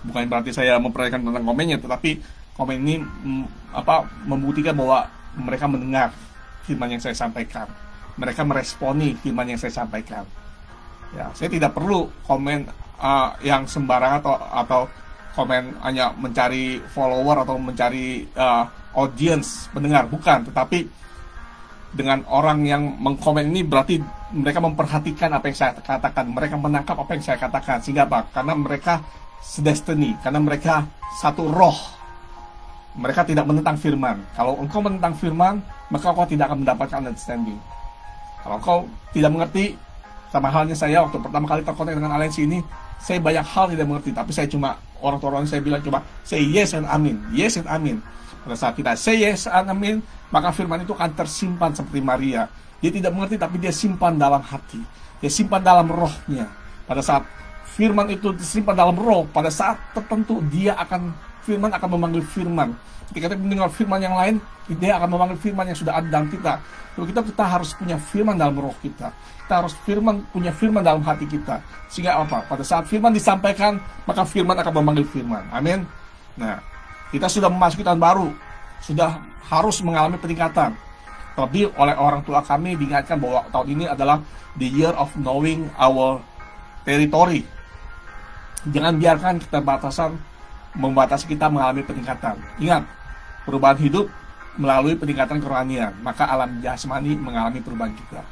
Bukan berarti saya memperhatikan tentang komennya, tetapi komen ini membuktikan bahwa mereka mendengar firman yang saya sampaikan. Mereka meresponi firman yang saya sampaikan. Ya, saya tidak perlu komen yang sembarangan atau komen hanya mencari follower atau mencari audience pendengar, bukan, tetapi dengan orang yang mengkomen ini berarti mereka memperhatikan apa yang saya katakan, mereka menangkap apa yang saya katakan. Sehingga apa? Karena mereka sedestiny, karena mereka satu roh. Mereka tidak menentang firman. Kalau engkau menentang firman, maka engkau tidak akan mendapatkan understanding. Kalau engkau tidak mengerti, sama halnya saya waktu pertama kali terkonek dengan aliansi ini, saya banyak hal tidak mengerti, tapi saya cuma orang-orang saya bilang cuma say yes and amin, yes and amin. Pada saat kita say yes and amin, maka firman itu akan tersimpan seperti Maria. Dia tidak mengerti, tapi dia simpan dalam hati. Dia simpan dalam rohnya. Pada saat firman itu disimpan dalam roh, pada saat tertentu firman akan memanggil firman. Ketika kita mendengar firman yang lain, dia akan memanggil firman yang sudah ada dalam kita. Lalu kita harus punya firman dalam roh kita. Kita harus punya firman dalam hati kita. Sehingga apa? Pada saat firman disampaikan, maka firman akan memanggil firman. Amin. Nah, kita sudah memasuki tahun baru, sudah harus mengalami peningkatan. Terlebih oleh orang tua kami diingatkan bahwa tahun ini adalah the year of knowing our territory. Jangan biarkan keterbatasan membatasi kita mengalami peningkatan. Ingat, perubahan hidup melalui peningkatan kerohanian, maka alam jasmani mengalami perubahan juga.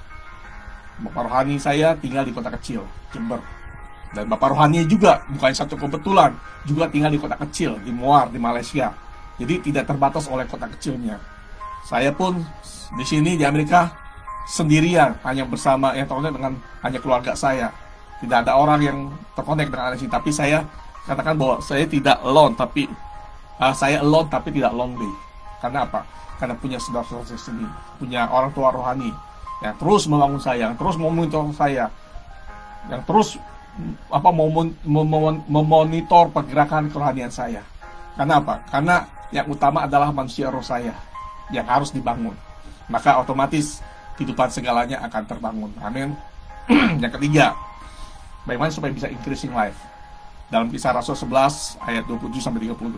Bapak rohani saya tinggal di kota kecil, Jember. Dan bapak rohani juga, bukan satu kebetulan, juga tinggal di kota kecil, di Muar, di Malaysia. Jadi tidak terbatas oleh kota kecilnya. Saya pun di sini di Amerika sendirian, hanya bersama yang terkonek dengan hanya keluarga saya. Tidak ada orang yang terkonek dengan aliansi, tapi saya katakan bahwa saya tidak alone, tapi saya alone tapi tidak lonely. Karena apa? Karena punya saudara-saudara saya sendiri, punya orang tua rohani yang terus membangun saya, yang terus memonitor saya, yang terus memonitor pergerakan kerohanian saya. Karena apa? Karena yang utama adalah manusia roh saya yang harus dibangun. Maka otomatis kehidupan segalanya akan terbangun. Amin. Yang ketiga, bagaimana supaya bisa increasing life? Dalam Kisah Rasul 11 ayat 27 sampai 30.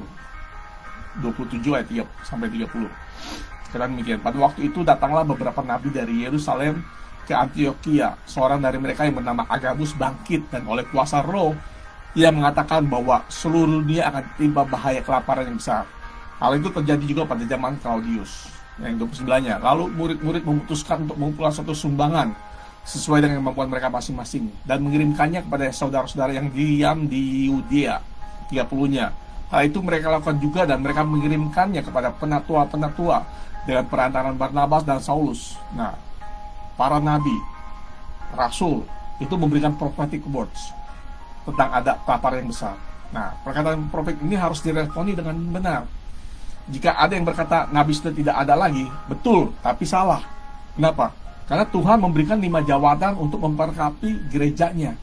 27 ayat 3 sampai 30. Sekarang demikian. Pada waktu itu datanglah beberapa nabi dari Yerusalem ke Antioquia. Seorang dari mereka yang bernama Agabus bangkit dan oleh kuasa roh ia mengatakan bahwa seluruh dunia akan timpa bahaya kelaparan yang besar. Hal itu terjadi juga pada zaman Claudius yang 29-nya. Lalu murid-murid memutuskan untuk mengumpulkan suatu sumbangan sesuai dengan kemampuan mereka masing-masing dan mengirimkannya kepada saudara-saudara yang diam di Yudea, 30-nya. Hal itu mereka lakukan juga dan mereka mengirimkannya kepada penatua-penatua dengan perantaran Barnabas dan Saulus. Nah, para nabi, rasul itu memberikan prophetic words tentang ada kelaparan yang besar. Nah, perkataan profet ini harus diresponi dengan benar. Jika ada yang berkata nabi sudah tidak ada lagi, betul, tapi salah. Kenapa? Karena Tuhan memberikan 5 jawatan untuk memperlengkapi gerejanya.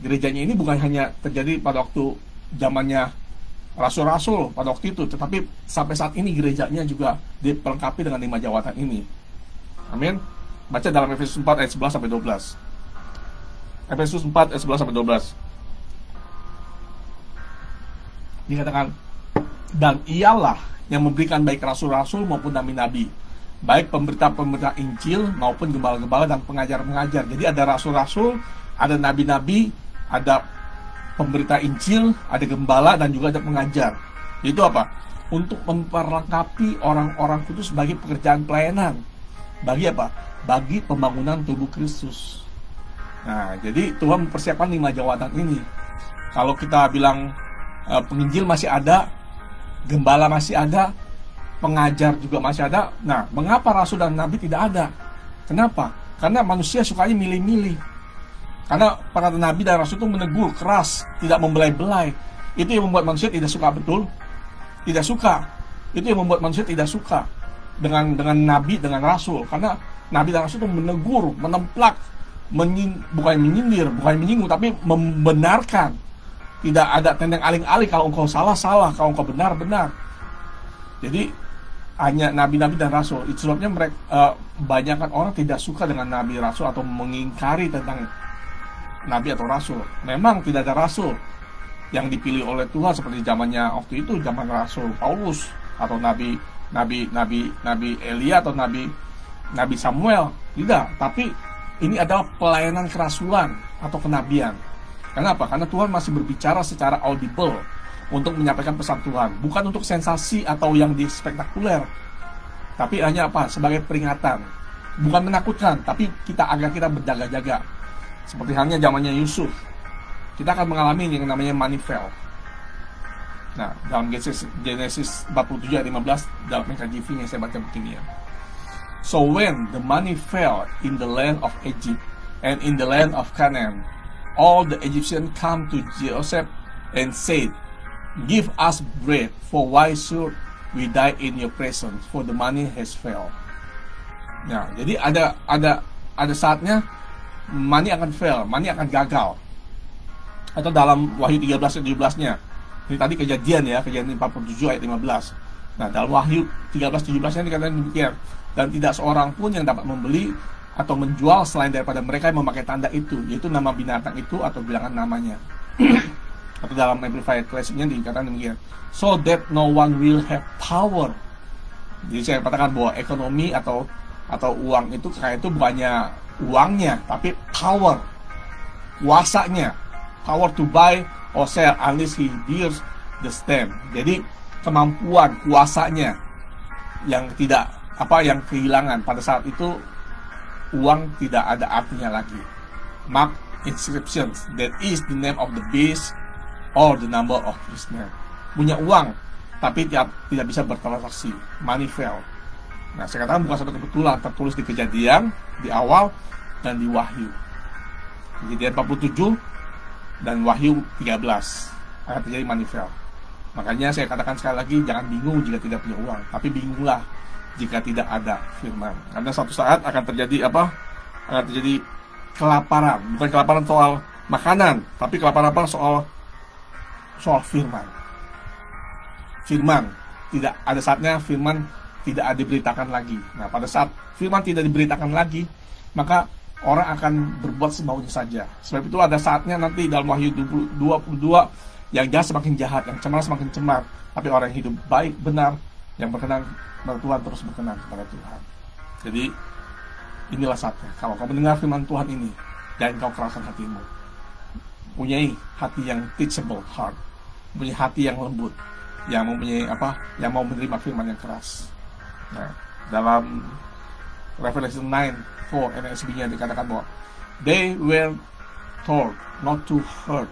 Gerejanya ini bukan hanya terjadi pada waktu zamannya rasul-rasul pada waktu itu, tetapi sampai saat ini gerejanya juga diperlengkapi dengan 5 jawatan ini. Amin. Baca dalam Efesus 4 ayat 11 sampai 12. Efesus 4 ayat 11 sampai 12. Dikatakan, dan ialah yang memberikan baik rasul-rasul maupun nabi-nabi, baik pemberita-pemberita Injil maupun gembala-gembala dan pengajar-pengajar. Jadi ada rasul-rasul, ada nabi-nabi, ada pemberita Injil, ada gembala, dan juga ada pengajar. Itu apa? Untuk memperlengkapi orang-orang kudus bagi pekerjaan pelayanan. Bagi apa? Bagi pembangunan tubuh Kristus. Nah, jadi Tuhan mempersiapkan 5 jawatan ini. Kalau kita bilang penginjil masih ada, gembala masih ada, pengajar juga masih ada. Nah, mengapa rasul dan nabi tidak ada? Kenapa? Karena manusia sukanya milih-milih. Karena para nabi dan rasul itu menegur keras, tidak membelai-belai. Itu yang membuat manusia tidak suka, betul? Tidak suka. Itu yang membuat manusia tidak suka. dengan nabi, dengan rasul. Karena nabi dan rasul itu menegur, menemplak, bukan menyindir, bukan menyinggung, tapi membenarkan. Tidak ada tendang aling-aling, kalau engkau salah, salah, kalau engkau benar, benar. Jadi hanya nabi-nabi dan rasul. Itu sebabnya mereka banyakkan orang tidak suka dengan nabi rasul atau mengingkari tentang nabi atau rasul. Memang tidak ada rasul yang dipilih oleh Tuhan seperti zamannya waktu itu, zaman Rasul Paulus atau nabi Elia atau nabi Samuel. Tidak, tapi ini adalah pelayanan kerasulan atau kenabian. Kenapa? Karena Tuhan masih berbicara secara audible untuk menyampaikan pesan Tuhan, bukan untuk sensasi atau yang di spektakuler, tapi hanya apa? Sebagai peringatan, bukan menakutkan, tapi agar kita berjaga-jaga. Seperti halnya zamannya Yusuf, kita akan mengalami yang namanya money fell. Nah, dalam Genesis 47 ayat 15 dalam NKJV yang saya baca begini ya. So when the money fell in the land of Egypt and in the land of Canaan, all the Egyptians come to Joseph and said, "Give us bread, for why should we die in your presence? For the money has fell." Nah, jadi ada saatnya money akan fail, money akan gagal. Atau dalam Wahyu 13-17-nya. Ini tadi kejadian 47 ayat 15. Nah, dalam Wahyu 13-17-nya dikatakan demikian. Dan tidak seorang pun yang dapat membeli atau menjual selain daripada mereka yang memakai tanda itu, yaitu nama binatang itu atau bilangan namanya. Atau dalam Amplified Classic-nya dikatakan demikian. So that no one will have power. Jadi saya katakan bahwa ekonomi atau uang itu kayak itu bukannya uangnya, tapi power, kuasanya, power to buy or sell unless he bears the stamp. Jadi kemampuan, kuasanya yang yang kehilangan pada saat itu. Uang tidak ada artinya lagi. Mark inscriptions, that is the name of the beast or the number of his name. Punya uang, tapi tidak bisa bertransaksi. Money fell. Nah, saya katakan bukan satu kebetulan, tertulis di Kejadian, di awal, dan di Wahyu. Kejadian 47 dan Wahyu 13 akan terjadi money fell. Makanya saya katakan sekali lagi, jangan bingung jika tidak punya uang, tapi bingunglah jika tidak ada firman. Karena suatu saat akan terjadi akan terjadi kelaparan. Bukan kelaparan soal makanan, tapi kelaparan soal firman. Firman tidak ada saatnya, firman tidak diberitakan lagi. Nah, pada saat firman tidak diberitakan lagi, maka orang akan berbuat semaunya saja. Sebab itu ada saatnya nanti dalam Wahyu 22, yang jahat semakin jahat, yang cemar semakin cemar, tapi orang yang hidup baik, benar, yang berkenan kepada Tuhan terus berkenan kepada Tuhan. Jadi inilah saatnya. Kalau kau mendengar firman Tuhan ini, jangan kau keraskan hatimu. Punyai hati yang teachable heart, punya hati yang lembut, yang mempunyai yang mau menerima firman yang keras. Nah, dalam Revelation 9:4 NSB-nya dikatakan bahwa they were told not to hurt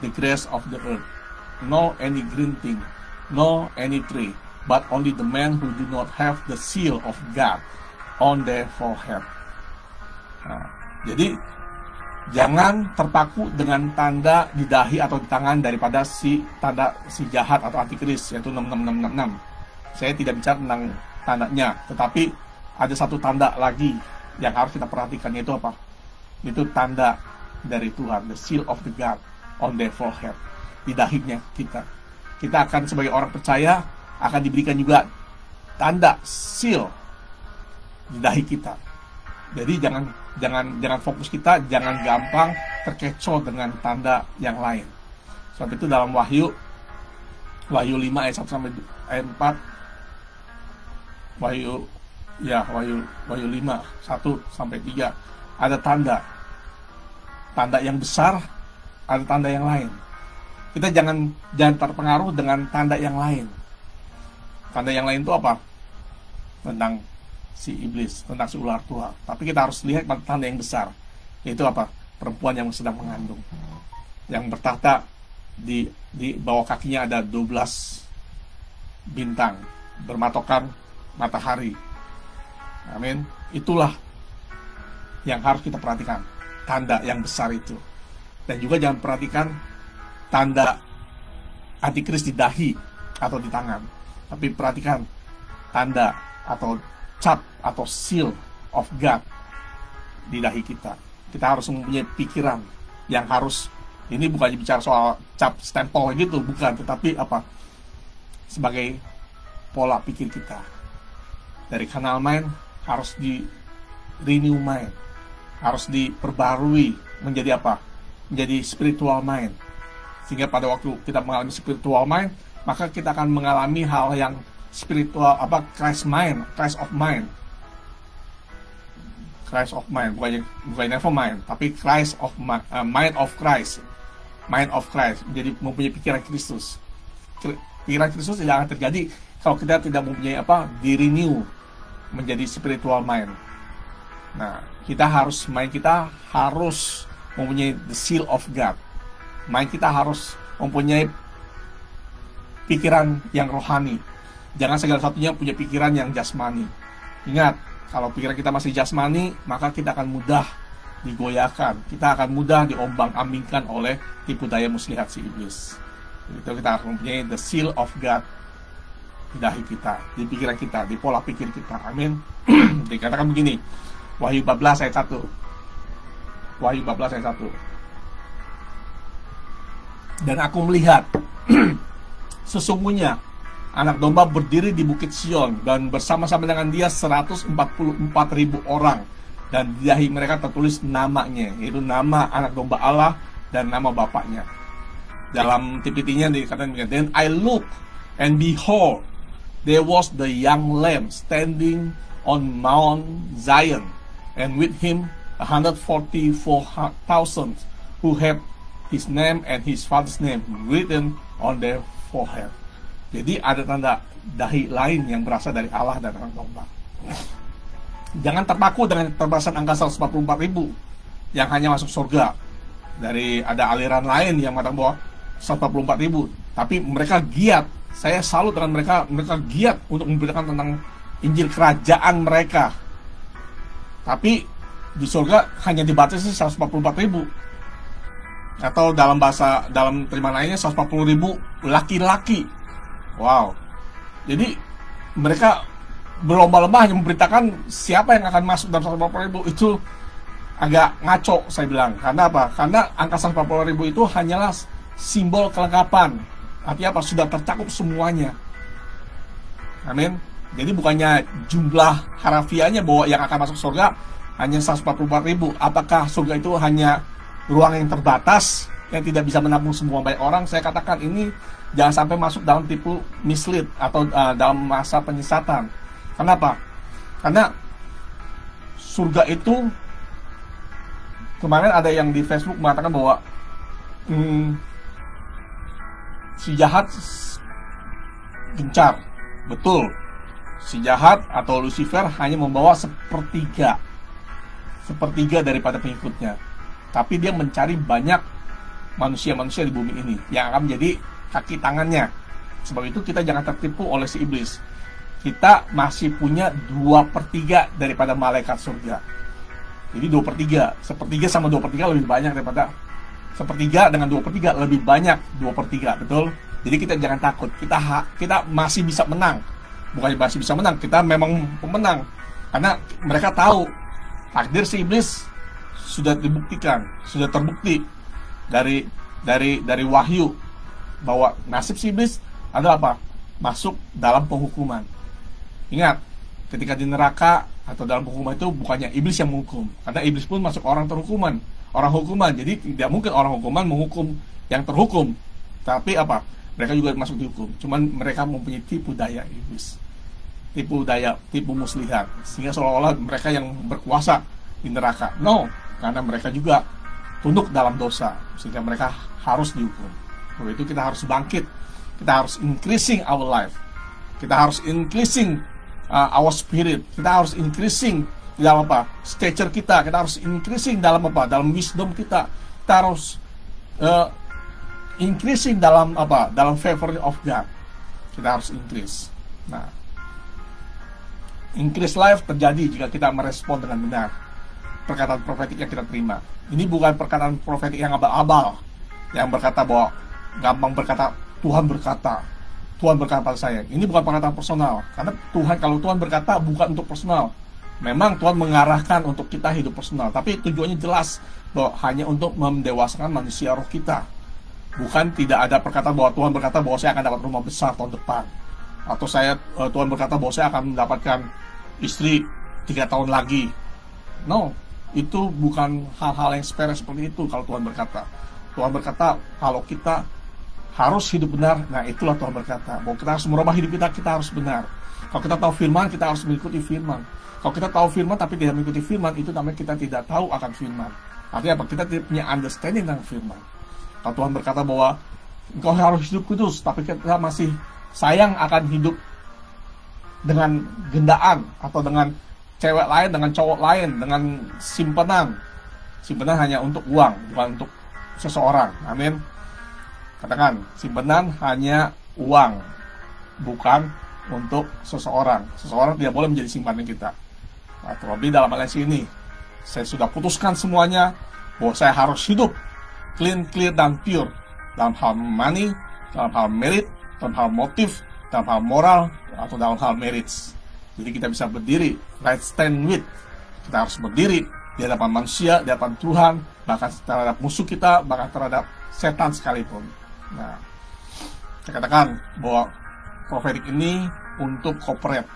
the grass of the earth, nor any green thing, nor any tree, but only the men who do not have the seal of God on their forehead. Nah, jadi jangan terpaku dengan tanda di dahi atau di tangan daripada tanda si jahat atau antikris, yaitu 66666. Saya tidak bicara tentang tandanya, tetapi ada satu tanda lagi yang harus kita perhatikan, yaitu apa? Itu tanda dari Tuhan, the seal of the God on their forehead, di dahinya kita. Kita akan sebagai orang percaya akan diberikan juga tanda seal di dahi kita. Jadi jangan fokus kita, jangan gampang terkecoh dengan tanda yang lain. Sebab itu dalam Wahyu 5 ayat 1 sampai ayat 4, Wahyu 5 1 sampai 3 ada tanda yang besar, ada tanda yang lain. Kita jangan terpengaruh dengan tanda yang lain. Tanda yang lain itu apa? Tentang si iblis, tentang si ular tua. Tapi kita harus lihat tanda yang besar, yaitu apa? Perempuan yang sedang mengandung, yang bertahta di bawah kakinya ada 12 bintang bermatokan matahari. Amin. Itulah yang harus kita perhatikan, tanda yang besar itu. Dan juga jangan perhatikan tanda antikris di dahi atau di tangan, tapi perhatikan tanda atau cap atau seal of God di dahi kita. Kita harus mempunyai pikiran yang harus, ini bukan bicara soal cap stempel gitu, bukan, tetapi apa? Sebagai pola pikir kita. Dari carnal mind harus di renew mind, harus diperbarui menjadi apa? Menjadi spiritual mind. Sehingga pada waktu kita mengalami spiritual mind, maka kita akan mengalami hal yang spiritual, apa? Christ mind, Christ of mind. Christ of mind, bukan never mind, tapi Christ of mind of Christ, mind of Christ, jadi mempunyai pikiran Kristus. Pikiran Kristus tidak akan terjadi kalau kita tidak mempunyai apa, di renew menjadi spiritual mind. Nah, mind kita harus mempunyai the seal of God. Mind kita harus mempunyai pikiran yang rohani. Jangan segala satunya punya pikiran yang jasmani. Ingat, kalau pikiran kita masih jasmani, maka kita akan mudah digoyahkan. Kita akan mudah diombang-ambingkan oleh tipu daya muslihat si iblis. Itu kita harus mempunyai the seal of God di dahi kita, di pikiran kita, di pola pikir kita. Amin. Dikatakan begini, Wahyu 14 ayat 1. Wahyu 14 ayat 1. Dan aku melihat sesungguhnya Anak domba berdiri di Bukit Sion, dan bersama-sama dengan dia 144.000 orang. Dan di dahi mereka tertulis namanya, yaitu nama Anak Domba Allah dan nama Bapaknya. Dalam TPT-nya dikatakan, then I looked, and behold, there was the young lamb standing on Mount Zion, and with him 144,000 who have his name and his father's name written on their forehead. Jadi ada tanda dahi lain yang berasal dari Allah dan Anak Domba. Jangan terpaku dengan terbatasan angka 144.000 yang hanya masuk surga. Dari ada aliran lain yang mengatakan bahwa 144.000, tapi mereka giat. Saya salut dengan mereka giat untuk memberitakan tentang Injil kerajaan mereka. Tapi di surga hanya dibatasi 144.000. Atau dalam terjemahan lainnya 140.000 laki-laki. Wow. Jadi mereka berlomba-lomba hanya memberitakan siapa yang akan masuk dalam 140.000. Itu agak ngaco, saya bilang. Karena apa? Karena angka 140.000 itu hanyalah simbol kelengkapan. Artinya apa? Sudah tercakup semuanya. Amin. Jadi bukannya jumlah harafiahnya bahwa yang akan masuk surga hanya 144.000. Apakah surga itu hanya ruang yang terbatas yang tidak bisa menampung semua banyak orang? Saya katakan ini jangan sampai masuk dalam tipu mislead atau dalam masa penyesatan. Kenapa? Karena surga itu, kemarin ada yang di Facebook mengatakan bahwa si jahat gencar. Betul. Si jahat atau Lucifer hanya membawa sepertiga daripada pengikutnya. Tapi dia mencari banyak manusia-manusia di bumi ini yang akan menjadi kaki tangannya. Sebab itu kita jangan tertipu oleh si iblis. Kita masih punya 2/3 daripada malaikat surga. Jadi 2/3, sepertiga sama 2/3 lebih banyak daripada sepertiga dengan 2/3 lebih banyak 2/3, betul? Jadi kita jangan takut. Kita masih bisa menang. Bukan masih bisa menang, kita memang pemenang. Karena mereka tahu takdir si iblis sudah dibuktikan, sudah terbukti dari wahyu bahwa nasib si iblis adalah apa? Masuk dalam penghukuman. Ingat, ketika di neraka atau dalam penghukuman itu bukannya iblis yang menghukum, karena iblis pun masuk orang hukuman. Jadi tidak mungkin orang hukuman menghukum yang terhukum. Tapi apa? Mereka juga masuk dihukum. Cuman mereka mempunyai tipu daya iblis, tipu muslihat, sehingga seolah-olah mereka yang berkuasa di neraka. No, karena mereka juga tunduk dalam dosa, sehingga mereka harus dihukum. Untuk itu kita harus bangkit, kita harus increasing our life, kita harus increasing our spirit, kita harus increasing dalam apa? Stature kita harus increasing dalam apa? Dalam wisdom kita harus increasing dalam apa? Dalam favor of God. Kita harus increase. Nah, increase life terjadi jika kita merespon dengan benar perkataan profetik yang kita terima. Ini bukan perkataan profetik yang abal-abal, yang berkata bahwa gampang berkata Tuhan Tuhan berkata pada saya. Ini bukan perkataan personal, karena Tuhan, kalau Tuhan berkata bukan untuk personal. Memang Tuhan mengarahkan untuk kita hidup personal, tapi tujuannya jelas bahwa hanya untuk mendewasakan manusia roh kita. Bukan tidak ada perkataan bahwa Tuhan berkata bahwa saya akan dapat rumah besar tahun depan, atau Tuhan berkata bahwa saya akan mendapatkan istri 3 tahun lagi. No, itu bukan hal-hal yang sepele seperti itu. Kalau Tuhan berkata kalau kita harus hidup benar, nah itulah Tuhan berkata bahwa kita harus merubah hidup kita, kita harus benar. Kalau kita tahu firman, kita harus mengikuti firman. Kalau kita tahu firman tapi tidak mengikuti firman, itu namanya kita tidak tahu akan firman. Artinya apa? Kita tidak punya understanding tentang firman. Kalau Tuhan berkata bahwa engkau harus hidup kudus, tapi kita masih sayang akan hidup dengan gendaan, atau dengan cewek lain, dengan cowok lain, dengan simpenan. Simpenan hanya untuk uang, bukan untuk seseorang. Amin. Katakan, simpenan hanya uang, bukan untuk seseorang. Seseorang tidak boleh menjadi simpanan kita. Nah, terlebih dalam hal ini, saya sudah putuskan semuanya bahwa saya harus hidup clean, clear, dan pure dalam hal money, dalam hal merit, dalam hal motif, dalam hal moral, atau dalam hal marriage. Jadi kita bisa berdiri, right stand with. Kita harus berdiri di hadapan manusia, di hadapan Tuhan, bahkan terhadap musuh kita, bahkan terhadap setan sekalipun. Nah, saya katakan bahwa prophetic ini untuk corporate,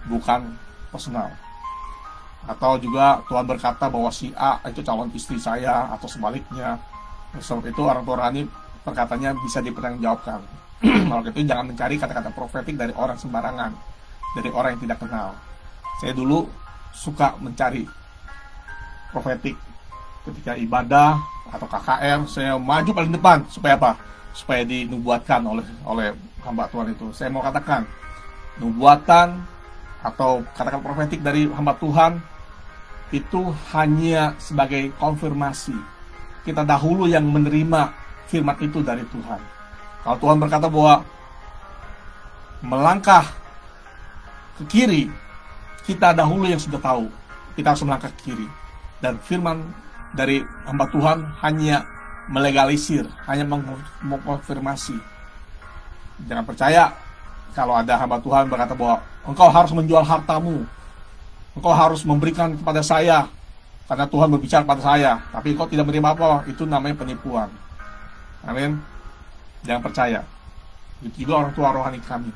bukan personal. Atau juga Tuhan berkata bahwa si A itu calon istri saya, atau sebaliknya. Sebab itu orang tua rohani perkataannya bisa dipertanggungjawabkan. Kalau itu jangan mencari kata-kata profetik dari orang sembarangan, dari orang yang tidak kenal. Saya dulu suka mencari profetik ketika ibadah atau KKR, saya maju paling depan supaya apa? Supaya dinubuatkan oleh hamba Tuhan itu. Saya mau katakan, nubuatan atau katakan profetik dari hamba Tuhan itu hanya sebagai konfirmasi. Kita dahulu yang menerima firman itu dari Tuhan. Kalau Tuhan berkata bahwa melangkah ke kiri, kita dahulu yang sudah tahu kita harus melangkah ke kiri. Dan firman dari hamba Tuhan hanya melegalisir, hanya mengkonfirmasi. Jangan percaya kalau ada hamba Tuhan berkata bahwa engkau harus menjual hartamu, engkau harus memberikan kepada saya karena Tuhan berbicara pada saya, tapi engkau tidak menerima apa, itu namanya penipuan. Amin. Jangan percaya. Itu juga orang tua rohani kami.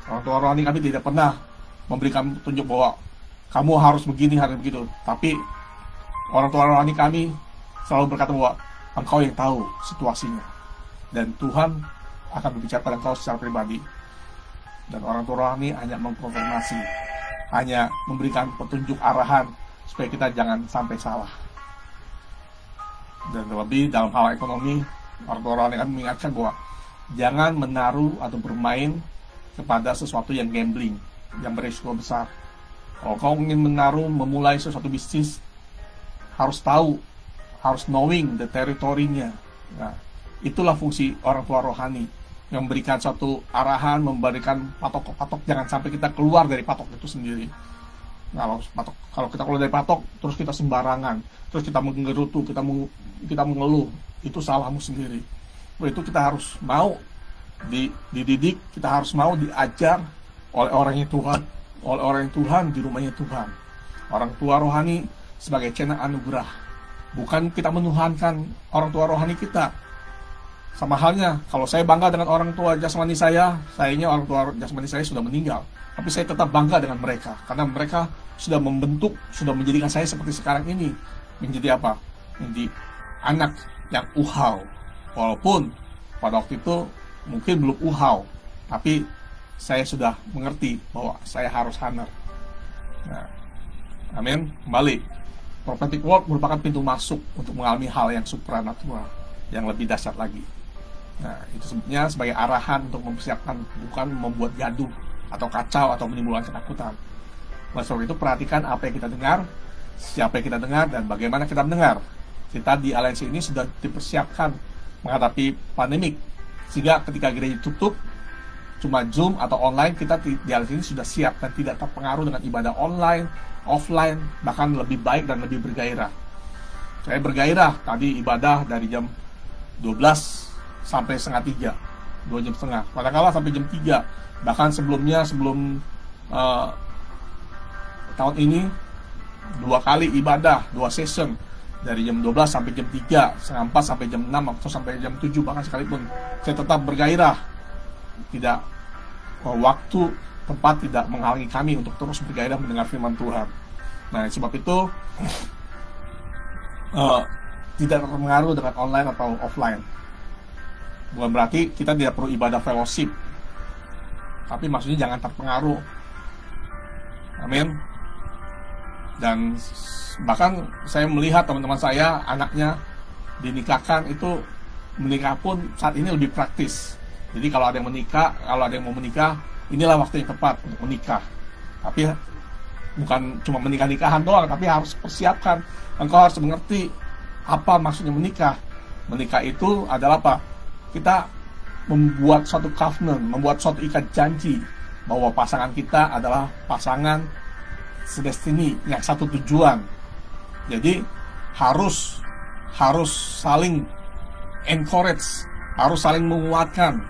Orang tua rohani kami tidak pernah memberikan petunjuk bahwa kamu harus begini, harus begitu. Tapi orang tua rohani kami selalu berkata bahwa engkau yang tahu situasinya, dan Tuhan akan berbicara pada engkau secara pribadi. Dan orang tua rohani hanya mengkonfirmasi, hanya memberikan petunjuk arahan supaya kita jangan sampai salah. Dan terlebih dalam hal ekonomi, orang tua rohani kami mengingatkan bahwa jangan menaruh atau bermain kepada sesuatu yang gambling, yang berisiko besar. Kalau kau ingin menaruh, memulai sesuatu bisnis, harus tahu, harus knowing the territory-nya. Nah, itulah fungsi orang tua rohani, yang memberikan suatu arahan, memberikan patok-patok, jangan sampai kita keluar dari patok itu sendiri. Nah, kalau kita keluar dari patok, terus kita sembarangan, terus kita menggerutu, kita mengeluh, itu salahmu sendiri. Itu kita harus mau dididik, kita harus mau diajar oleh orangnya Tuhan, oleh orang Tuhan di rumahnya Tuhan. Orang tua rohani sebagai channel anugerah, bukan kita menuhankan orang tua rohani kita. Sama halnya, kalau saya bangga dengan orang tua jasmani saya, sayangnya orang tua jasmani saya sudah meninggal, tapi saya tetap bangga dengan mereka, karena mereka sudah membentuk, sudah menjadikan saya seperti sekarang ini. Menjadi apa? Menjadi anak yang uhau. Walaupun pada waktu itu mungkin belum uhau, tapi saya sudah mengerti bahwa saya harus honor. Nah, amin. Kembali, prophetic word merupakan pintu masuk untuk mengalami hal yang supranatural, yang lebih dahsyat lagi. Nah, itu sebetulnya sebagai arahan untuk mempersiapkan, bukan membuat gaduh atau kacau atau menimbulkan ketakutan. Oleh sebab itu, perhatikan apa yang kita dengar, siapa yang kita dengar, dan bagaimana kita mendengar. Kita di aliansi ini sudah dipersiapkan menghadapi pandemik, sehingga ketika gereja tutup, cuma Zoom atau online, kita di aliansi ini sudah siap dan tidak terpengaruh dengan ibadah online, offline, bahkan lebih baik dan lebih bergairah. Saya bergairah tadi ibadah dari jam 12 sampai setengah 3. 2 jam setengah. Kadang-kala sampai jam 3. Bahkan sebelumnya, sebelum tahun ini 2 kali ibadah, 2 session, dari jam 12 sampai jam 3, setengah 4 sampai jam 6, atau sampai jam 7 bahkan sekalipun. Saya tetap bergairah. Tidak, waktu, tempat tidak menghalangi kami untuk terus bergairah mendengar firman Tuhan. Nah, sebab itu tidak terpengaruh dengan online atau offline. Bukan berarti kita tidak perlu ibadah fellowship, tapi maksudnya jangan terpengaruh. Amin. Dan bahkan saya melihat teman-teman saya, anaknya dinikahkan, itu menikah pun saat ini lebih praktis. Jadi kalau ada yang menikah, kalau ada yang mau menikah, inilah waktu yang tepat untuk menikah. Tapi bukan cuma menikah-nikahan doang, tapi harus persiapkan. Engkau harus mengerti apa maksudnya menikah. Menikah itu adalah apa? Kita membuat suatu covenant, membuat suatu ikat janji bahwa pasangan kita adalah pasangan sedestiny, yang satu tujuan. Jadi harus saling encourage, harus saling menguatkan.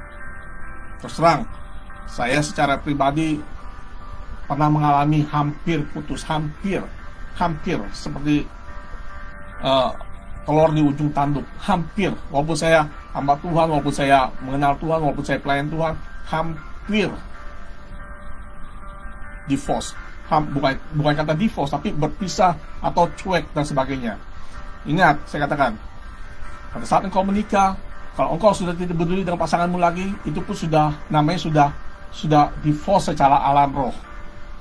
Terus terang, saya secara pribadi pernah mengalami hampir putus, hampir seperti telur di ujung tanduk, hampir. Walaupun saya hamba Tuhan, walaupun saya mengenal Tuhan, walaupun saya pelayan Tuhan, hampir divorce. Bukan kata divorce, tapi berpisah atau cuek dan sebagainya. Ingat, saya katakan, pada saat engkau menikah, kalau engkau sudah tidak peduli dengan pasanganmu lagi, itu pun sudah namanya sudah divorce secara alam roh.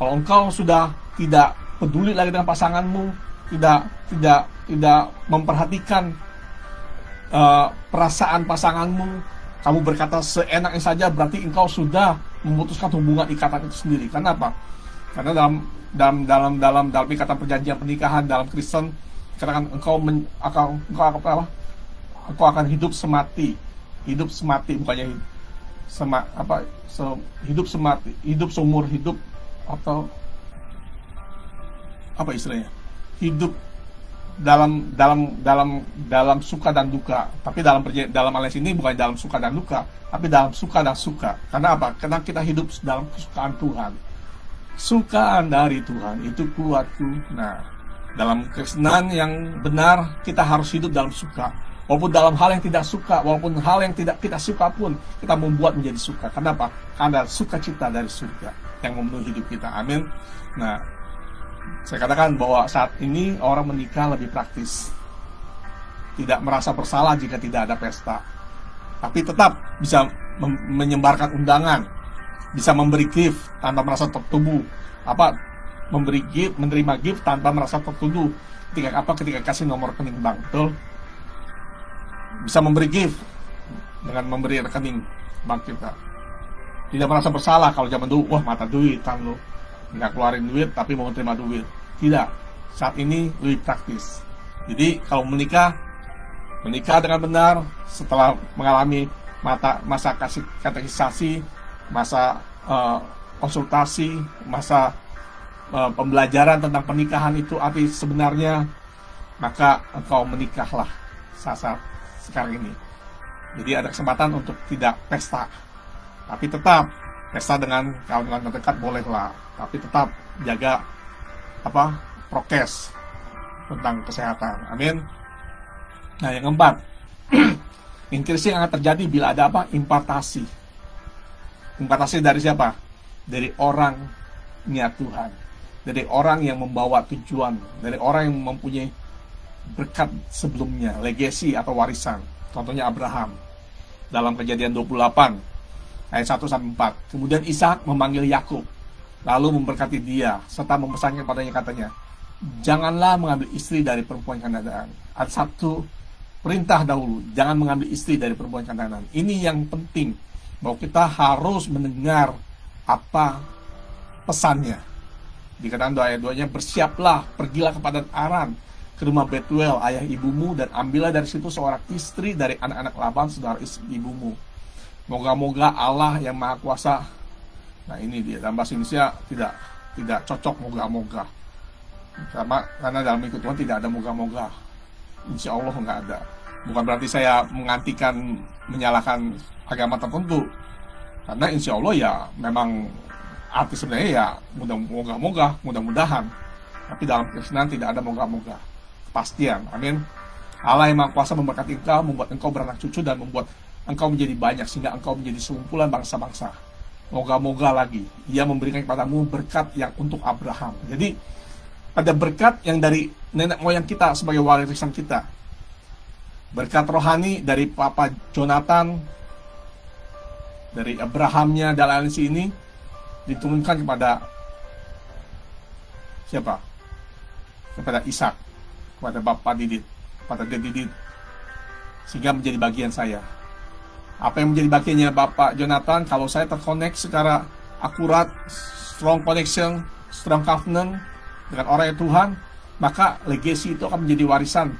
Kalau engkau sudah tidak peduli lagi dengan pasanganmu, tidak memperhatikan perasaan pasanganmu, kamu berkata seenaknya saja, berarti engkau sudah memutuskan hubungan ikatan itu sendiri. Kenapa? Karena dalam ikatan perjanjian pernikahan dalam Kristen, katakan engkau akan hidup semati, bukannya hidup seumur hidup, atau apa istilahnya, hidup dalam suka dan duka. Tapi dalam aliansi ini bukan dalam suka dan duka, tapi dalam suka dan suka. Karena apa? Karena kita hidup dalam kesukaan Tuhan. Sukaan dari Tuhan itu kuatku. Nah, dalam Kristenan yang benar, kita harus hidup dalam suka. Walaupun dalam hal yang tidak suka, walaupun hal yang tidak kita suka pun, kita membuat menjadi suka. Kenapa? Karena sukacita dari surga yang memenuhi hidup kita. Amin. Nah, saya katakan bahwa saat ini orang menikah lebih praktis. Tidak merasa bersalah jika tidak ada pesta, tapi tetap bisa menyebarkan undangan, bisa memberi gift tanpa merasa tertuduh. Memberi gift, menerima gift tanpa merasa tertuduh. Ketika kasih nomor rekening bank, betul? Bisa memberi gift dengan memberi rekening bank kita. Tidak merasa bersalah kalau zaman dulu, wah mata duit kan lo, nggak keluarin duit tapi mau terima duit. Tidak, saat ini lebih praktis. Jadi kalau menikah dengan benar, setelah mengalami masa katekisasi, masa konsultasi, masa pembelajaran tentang pernikahan itu arti sebenarnya, maka engkau menikahlah saat sekarang ini. Jadi ada kesempatan untuk tidak pesta, tapi tetap pesta dengan kawan-kawan terdekat bolehlah, tapi tetap jaga prokes tentang kesehatan. Amin. Nah, yang keempat, intrisi yang akan terjadi bila ada impartasi. Impartasi dari siapa? Dari orangnya Tuhan, dari orang yang membawa tujuan, dari orang yang mempunyai berkat sebelumnya, legacy atau warisan. Contohnya Abraham dalam Kejadian 28 ayat 1-4. Kemudian Ishak memanggil Yakub, lalu memberkati dia serta memesannya padanya, katanya, janganlah mengambil istri dari perempuan Kanaan. Ada satu perintah dahulu, jangan mengambil istri dari perempuan Kanaan. Ini yang penting, bahwa kita harus mendengar apa pesannya. Dikatakan ayat 2-nya, bersiaplah, pergilah kepada Aran, ke rumah Betuel ayah ibumu, dan ambillah dari situ seorang istri dari anak-anak Laban saudara ibumu. Moga-moga Allah yang Maha Kuasa. Nah, ini dia, dalam bahasa Indonesia tidak cocok moga-moga, karena dalam ikut Tuhan tidak ada moga-moga. Insya Allah nggak ada. Bukan berarti saya mengantikan, menyalahkan agama tertentu, karena insya Allah ya memang arti sebenarnya ya mudah-mudahan. Tapi dalam Kristen tidak ada moga-moga, kepastian. Amin. Allah yang Maha Kuasa memberkati engkau, membuat engkau beranak cucu, dan membuat engkau menjadi banyak, sehingga engkau menjadi sekumpulan bangsa-bangsa. Moga-moga lagi Ia memberikan kepadamu berkat yang untuk Abraham. Jadi ada berkat yang dari nenek moyang kita sebagai warisan kita. Berkat rohani dari Papa Jonathan, dari Abrahamnya dan lain ini diturunkan kepada siapa? Kepada Ishak, kepada Bapak Didit, kepada Didit, sehingga menjadi bagian saya. Apa yang menjadi bagiannya Bapak Jonathan? Kalau saya terkonek secara akurat, strong connection, strong covenant dengan orang yang Tuhan, maka legacy itu akan menjadi warisan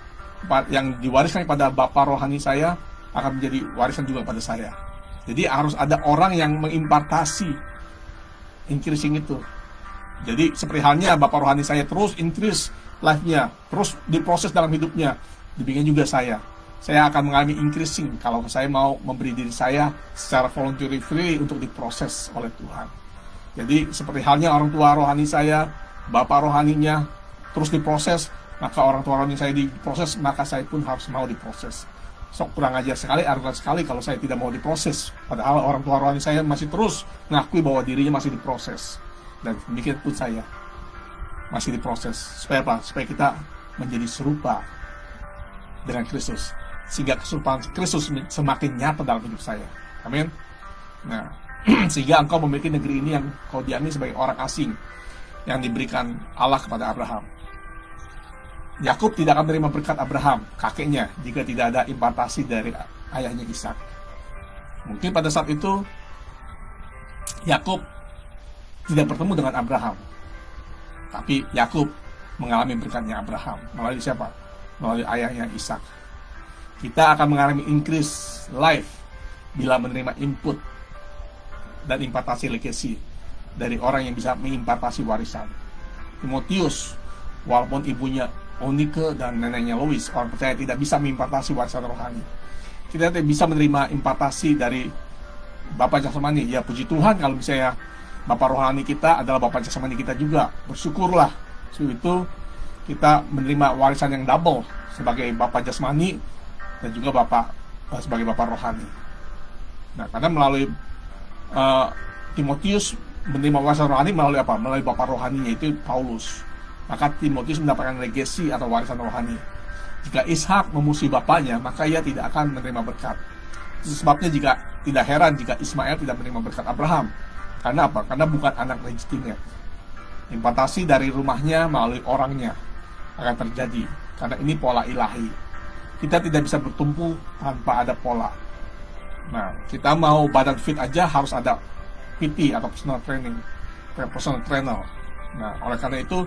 yang diwariskan kepada Bapak rohani saya, akan menjadi warisan juga pada saya. Jadi harus ada orang yang mengimpartasi, increasing itu. Jadi seperti halnya Bapak rohani saya terus increase life-nya, terus diproses dalam hidupnya, demikian juga saya akan mengalami increasing kalau saya mau memberi diri saya secara voluntary free untuk diproses oleh Tuhan. Jadi seperti halnya orang tua rohani saya, Bapak rohaninya terus diproses, maka orang tua rohani saya diproses, maka saya pun harus mau diproses. Sok kurang ajar sekali, arogan sekali kalau saya tidak mau diproses, padahal orang tua rohani saya masih terus mengakui bahwa dirinya masih diproses. Dan demikian pun saya masih diproses. Supaya apa? Supaya kita menjadi serupa dengan Kristus, sehingga keserupaan Kristus semakin nyata dalam hidup saya. Amin. Nah, sehingga engkau memiliki negeri ini yang kau diami sebagai orang asing yang diberikan Allah kepada Abraham. Yakub tidak akan menerima berkat Abraham, kakeknya, jika tidak ada impartasi dari ayahnya Ishak. Mungkin pada saat itu Yakub tidak bertemu dengan Abraham, tapi Yakub mengalami berkatnya Abraham melalui siapa? Melalui ayahnya Ishak. Kita akan mengalami increase life bila menerima input dan impartasi legacy dari orang yang bisa mengimpartasi warisan. Timotius, walaupun ibunya Onike dan neneknya Lois, orang percaya, tidak bisa mengimpartasi warisan rohani. Kita tidak bisa menerima impartasi dari Bapak jasmani. Ya puji Tuhan kalau misalnya Bapak rohani kita adalah Bapak jasmani kita juga. Bersyukurlah. Sebab itu kita menerima warisan yang double sebagai Bapak jasmani dan juga sebagai Bapak rohani. Nah, karena melalui Timotius menerima warisan rohani melalui apa? Melalui Bapak rohaninya, itu Paulus. Maka Timotius mendapatkan legacy atau warisan rohani. Jika Ishak memusuhi bapaknya, maka ia tidak akan menerima berkat. Itu sebabnya tidak heran jika Ismail tidak menerima berkat Abraham. Karena apa? Karena bukan anak legitimate. Impartasi dari rumahnya melalui orangnya akan terjadi. Karena ini pola ilahi. Kita tidak bisa bertumpu tanpa ada pola. Nah, kita mau badan fit aja harus ada PT atau personal trainer. Nah, oleh karena itu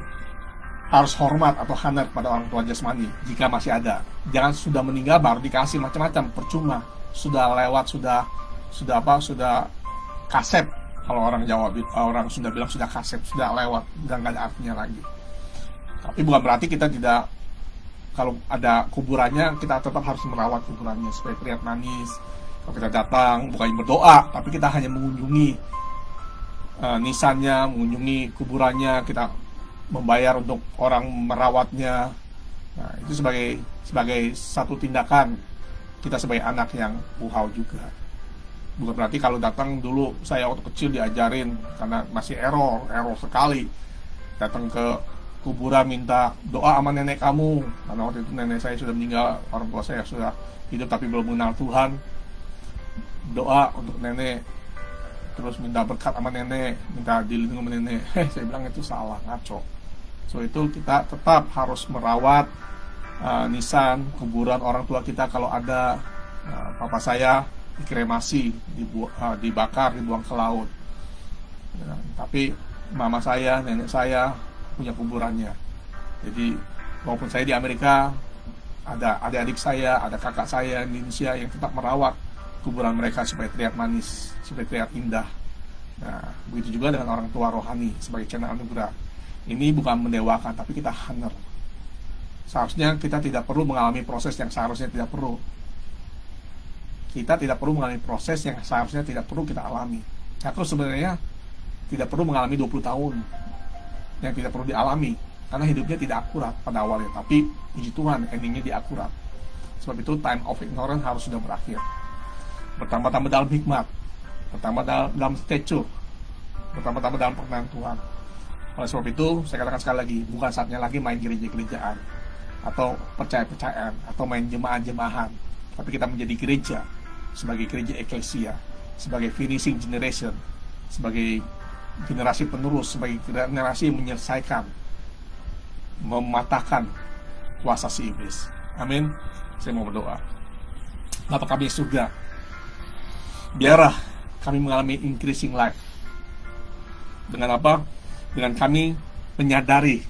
harus hormat atau honor pada orang tua jasmani jika masih ada. Jangan sudah meninggal baru dikasih macam-macam, percuma. Sudah lewat, sudah kasep. Kalau orang Jawa, orang sudah bilang sudah kasep, sudah lewat, dan nggak ada artinya lagi. Tapi bukan berarti kita tidak, kalau ada kuburannya, kita tetap harus merawat kuburannya supaya terlihat manis. Kalau kita datang, bukan berdoa, tapi kita hanya mengunjungi nisannya, mengunjungi kuburannya, kita membayar untuk orang merawatnya. Nah, itu sebagai satu tindakan kita sebagai anak yang buhau juga. Bukan berarti kalau datang, dulu saya waktu kecil diajarin, karena masih error sekali, datang ke kuburan minta doa sama nenek kamu, karena waktu itu nenek saya sudah meninggal, orang tua saya sudah hidup tapi belum mengenal Tuhan. Doa untuk nenek, terus minta berkat sama nenek, minta dilindungi sama nenek. Saya bilang itu salah, ngaco. So itu kita tetap harus merawat nisan kuburan orang tua kita. Kalau ada, papa saya dikremasi, dibakar, dibuang ke laut. Ya, tapi mama saya, nenek saya punya kuburannya. Jadi walaupun saya di Amerika, ada adik-adik saya, ada kakak saya di Indonesia yang tetap merawat kuburan mereka supaya terlihat manis, supaya terlihat indah. Nah, begitu juga dengan orang tua rohani sebagai channel anugerah. Ini bukan mendewakan, tapi kita honor. Seharusnya kita tidak perlu mengalami proses yang seharusnya tidak perlu. Kita tidak perlu mengalami proses yang seharusnya tidak perlu kita alami. Aku sebenarnya tidak perlu mengalami 20 tahun yang tidak perlu dialami, karena hidupnya tidak akurat pada awalnya. Tapi puji Tuhan, endingnya dia akurat. Sebab itu time of ignorance harus sudah berakhir. Bertambah-tambah dalam hikmat, bertambah dalam stature, bertambah-tambah dalam perkenan Tuhan. Oleh sebab itu, saya katakan sekali lagi, bukan saatnya lagi main gereja-gerejaan atau percaya-percayaan atau main jemaah-jemahan, tapi kita menjadi gereja sebagai gereja eklesia, sebagai finishing generation, sebagai generasi penerus, sebagai generasi yang menyelesaikan, mematahkan kuasa si iblis. Amin. Saya mau berdoa. Bapa kami di surga, biarlah kami mengalami increasing life. Dengan apa? Dengan kami menyadari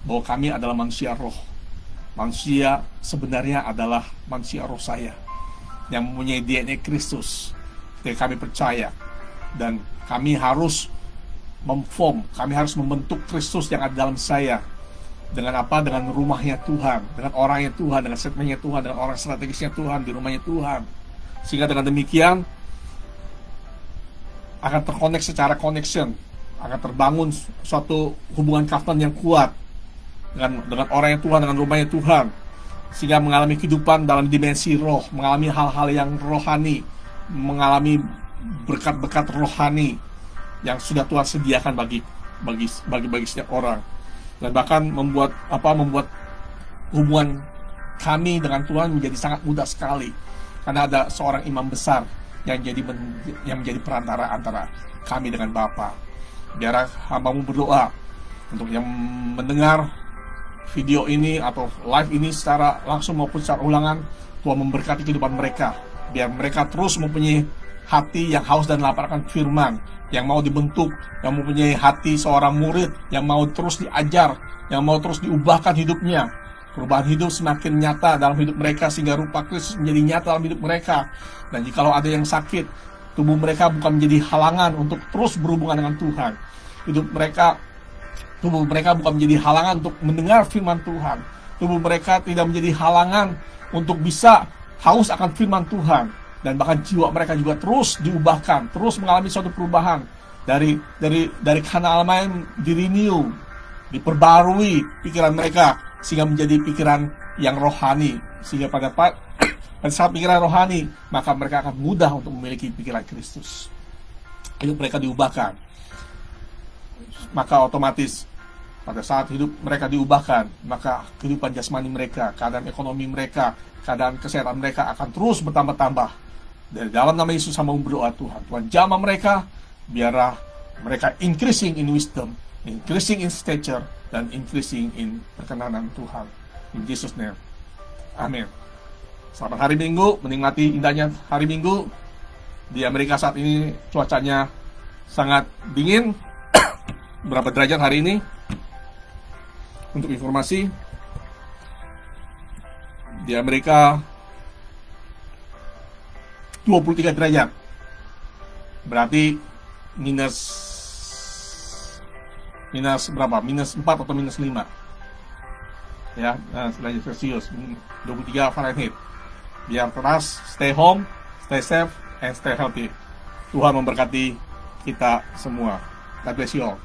bahwa kami adalah manusia roh. Manusia sebenarnya adalah manusia roh saya, yang mempunyai DNA Kristus. Ketika kami percaya, dan kami harus kami harus membentuk Kristus yang ada dalam saya. Dengan apa? Dengan rumahnya Tuhan, dengan orangnya Tuhan, dengan statementnya Tuhan, dengan orang strategisnya Tuhan di rumahnya Tuhan. Sehingga dengan demikian akan terkonek secara connection, akan terbangun suatu hubungan covenant yang kuat dengan orangnya Tuhan, dengan rumahnya Tuhan, sehingga mengalami kehidupan dalam dimensi roh, mengalami hal-hal yang rohani, mengalami berkat-berkat rohani yang sudah Tuhan sediakan bagi setiap orang. Dan bahkan membuat hubungan kami dengan Tuhan menjadi sangat mudah sekali, karena ada seorang imam besar yang menjadi perantara antara kami dengan Bapa. Biar hambamu berdoa untuk yang mendengar video ini atau live ini secara langsung maupun secara ulangan, Tuhan memberkati kehidupan mereka, biar mereka terus mempunyai hati yang haus dan lapar akan firman, yang mau dibentuk, yang mempunyai hati seorang murid, yang mau terus diajar, yang mau terus diubahkan hidupnya. Perubahan hidup semakin nyata dalam hidup mereka, sehingga rupa Kristus menjadi nyata dalam hidup mereka. Dan jikalau ada yang sakit, tubuh mereka bukan menjadi halangan untuk terus berhubungan dengan Tuhan. Tubuh mereka bukan menjadi halangan untuk mendengar firman Tuhan. Tubuh mereka tidak menjadi halangan untuk bisa haus akan firman Tuhan. Dan bahkan jiwa mereka juga terus diubahkan, terus mengalami suatu perubahan dari kanal main, di-renew, diperbarui pikiran mereka, sehingga menjadi pikiran yang rohani. Sehingga pada saat pikiran rohani, maka mereka akan mudah untuk memiliki pikiran Kristus. Hidup mereka diubahkan, maka otomatis pada saat hidup mereka diubahkan, maka kehidupan jasmani mereka, keadaan ekonomi mereka, keadaan kesehatan mereka akan terus bertambah-tambah. Dari dalam nama Yesus sama berdoa, Tuhan jamah mereka, biarlah mereka increasing in wisdom, increasing in stature, dan increasing in perkenanan Tuhan. In Jesus' name. Amin. Selamat hari Minggu, menikmati indahnya hari Minggu. Di Amerika saat ini cuacanya sangat dingin. Berapa derajat hari ini? Untuk informasi, di Amerika 23 derajat. Berarti minus berapa? Minus 4 atau minus 5. Ya, derajat Celcius, 23 Fahrenheit. Biar keras, stay home, stay safe, and stay healthy. Tuhan memberkati kita semua. God bless you all.